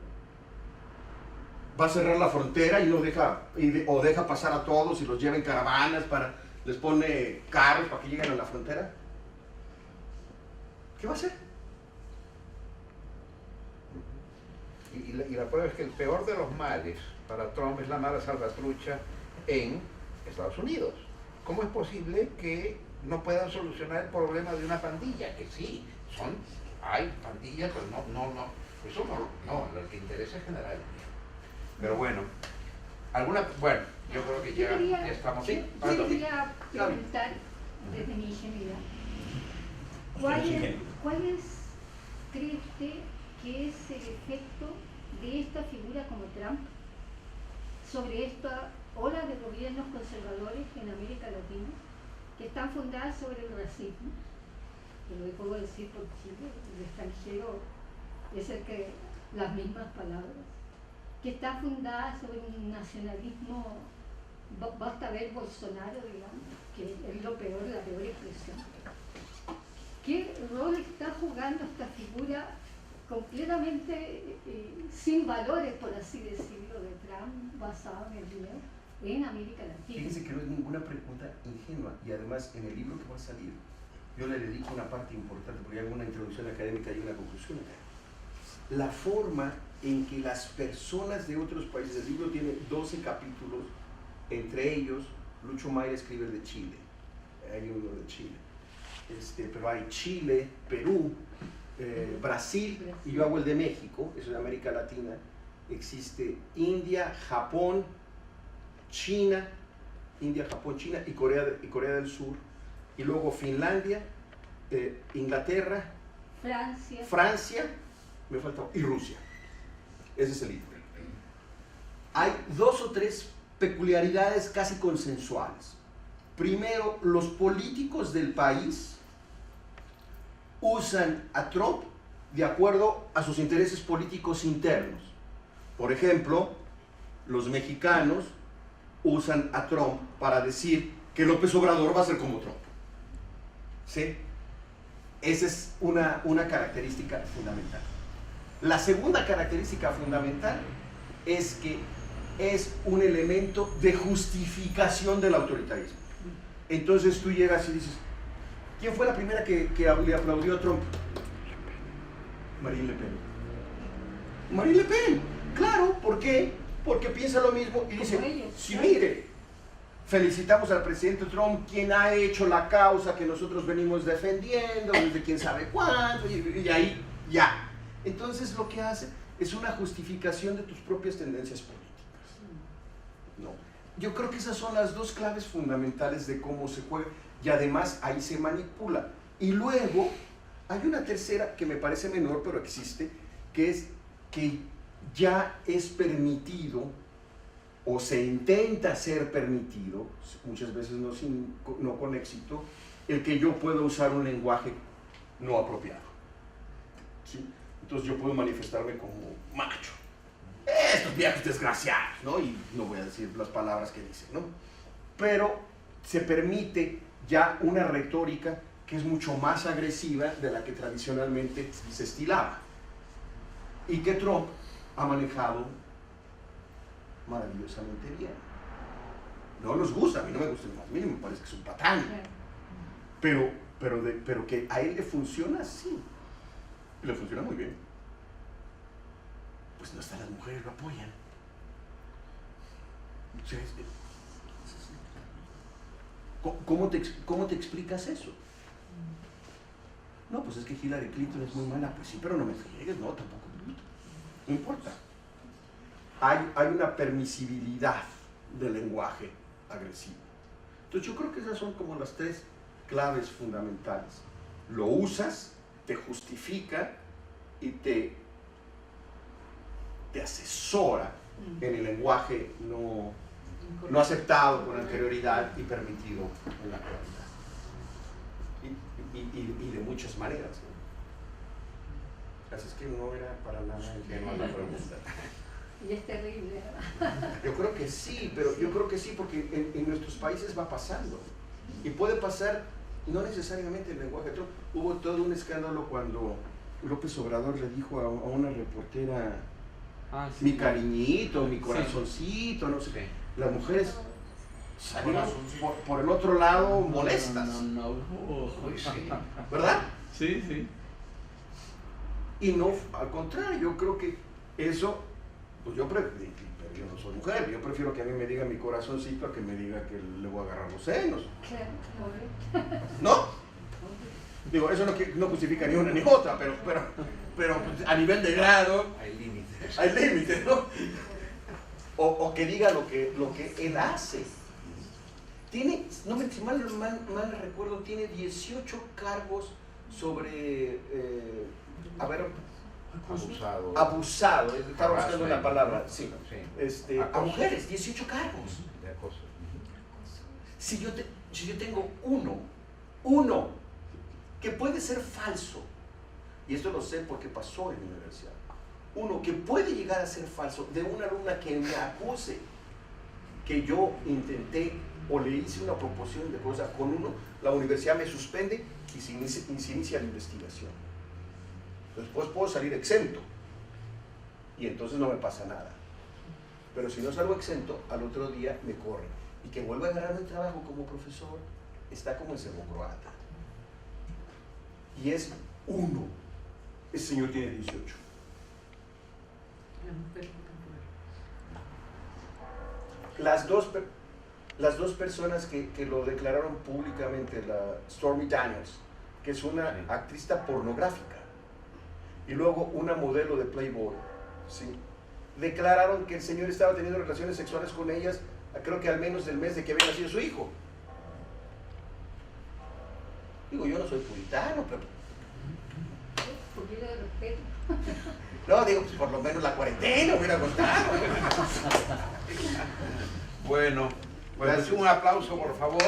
¿Va a cerrar la frontera y no deja pasar a todos y los lleva en caravanas, les pone carros para que lleguen a la frontera? ¿Qué va a hacer? Y la prueba es que el peor de los males para Trump es la mala salvatrucha en Estados Unidos. ¿Cómo es posible que no puedan solucionar el problema de una pandilla? Que sí, hay pandillas, pero eso no, lo que interesa es general. Pero bueno, yo creo que ya estamos... Yo quería preguntar desde mi ingenuidad, ¿cuál cree usted que es el efecto de esta figura como Trump sobre esta ola de gobiernos conservadores en América Latina que están fundadas sobre el racismo? Te lo puedo decir por Chile, el extranjero es el que las mismas palabras, que está fundada sobre un nacionalismo, basta ver Bolsonaro, digamos, que es la peor expresión. ¿Qué rol está jugando esta figura completamente sin valores, por así decirlo, de Trump, basado en el dinero, en América Latina? Fíjense que no es ninguna pregunta ingenua, y además en el libro que va a salir yo le dedico una parte importante, porque hay una introducción académica y una conclusión acá. La forma en que las personas de otros países, el libro tiene 12 capítulos, entre ellos Lucho Mayra escribe el de Chile, hay uno de Chile, pero hay Chile, Perú, Brasil, y yo hago el de México, eso es América Latina. Existe India, Japón, China y Corea del Sur, y luego Finlandia, Inglaterra, Francia, me falta, y Rusia. Ese es el libro. Hay 2 o 3 peculiaridades casi consensuales. Primero, los políticos del país usan a Trump de acuerdo a sus intereses políticos internos. Por ejemplo, los mexicanos usan a Trump para decir que López Obrador va a ser como Trump. ¿Sí? Esa es una característica fundamental. La segunda característica fundamental es que es un elemento de justificación del autoritarismo. Entonces tú llegas y dices, ¿quién fue la primera que le aplaudió a Trump? Marine Le Pen. Marine Le Pen, claro, ¿por qué? Porque piensa lo mismo y dice, sí, mire, felicitamos al presidente Trump, quien ha hecho la causa que nosotros venimos defendiendo desde quién sabe cuándo, y ahí ya. Entonces lo que hace es una justificación de tus propias tendencias políticas. No. Yo creo que esas son las 2 claves fundamentales de cómo se juega, y además ahí se manipula. Y luego hay una tercera que me parece menor, pero existe, que es que ya es permitido, o se intenta ser permitido, muchas veces no con éxito, el que yo pueda usar un lenguaje no apropiado. ¿Sí? Entonces yo puedo manifestarme como macho. Estos viejos desgraciados, ¿no? Y no voy a decir las palabras que dicen, ¿no? Pero se permite ya una retórica que es mucho más agresiva de la que tradicionalmente se estilaba. Y que Trump ha manejado maravillosamente bien. No nos gusta, a mí no me gusta el más mínimo, me parece que es un patán. Pero que a él le funciona así. Y le funciona muy bien. Pues no hasta las mujeres lo apoyan. ¿Cómo te explicas eso? No, pues es que Hillary Clinton es muy mala. Pues sí, pero no me friegues, no, tampoco. No importa. Hay una permisibilidad del lenguaje agresivo. Entonces yo creo que esas son como las 3 claves fundamentales. Lo usas, te justifica y te asesora en el lenguaje no aceptado con anterioridad y permitido en la actualidad. Y de muchas maneras, ¿no? Así es que no era para nada el tema de la pregunta. Y es terrible, ¿verdad? Yo creo que sí, pero yo creo que sí, porque en nuestros países va pasando. Y puede pasar, no necesariamente el lenguaje. Hubo todo un escándalo cuando López Obrador le dijo a una reportera, sí, mi cariñito, mi corazoncito, no sé qué. Las mujeres salieron por el otro lado molestas. ¿Verdad? Sí, sí. Y no, al contrario, yo creo que eso, pues yo no soy mujer, yo prefiero que a mí me diga mi corazoncito a que me diga que le voy a agarrar los senos. Claro, ¿No? Digo, eso no justifica ni una ni otra, pero pues, a nivel de grado Hay límites. hay límites, ¿no? O que diga lo que él hace. Tiene, si mal recuerdo, tiene 18 cargos sobre abusado, estaba buscando una palabra, sí. A mujeres, 18 cargos. De acoso. Si yo tengo uno, que puede ser falso, y esto lo sé porque pasó en mi universidad, uno que puede llegar a ser falso, de una alumna que me acuse que yo intenté o le hice una proposición de cosa con uno, la universidad me suspende y se inicia la investigación. Después puedo salir exento y entonces no me pasa nada. Pero si no salgo exento, al otro día me corren. Y que vuelva a ganar el trabajo como profesor está como el serbo croata. Y es uno. Ese señor tiene 18. Las dos personas que lo declararon públicamente, la Stormy Daniels, que es una actriz pornográfica, y luego una modelo de Playboy, ¿sí? Declararon que el señor estaba teniendo relaciones sexuales con ellas, creo que al menos del mes de que había nacido su hijo. Digo, yo no soy puritano, pero... Un poquito de respeto. No, digo, pues por lo menos la cuarentena hubiera costado. Bueno, pues un aplauso, por favor.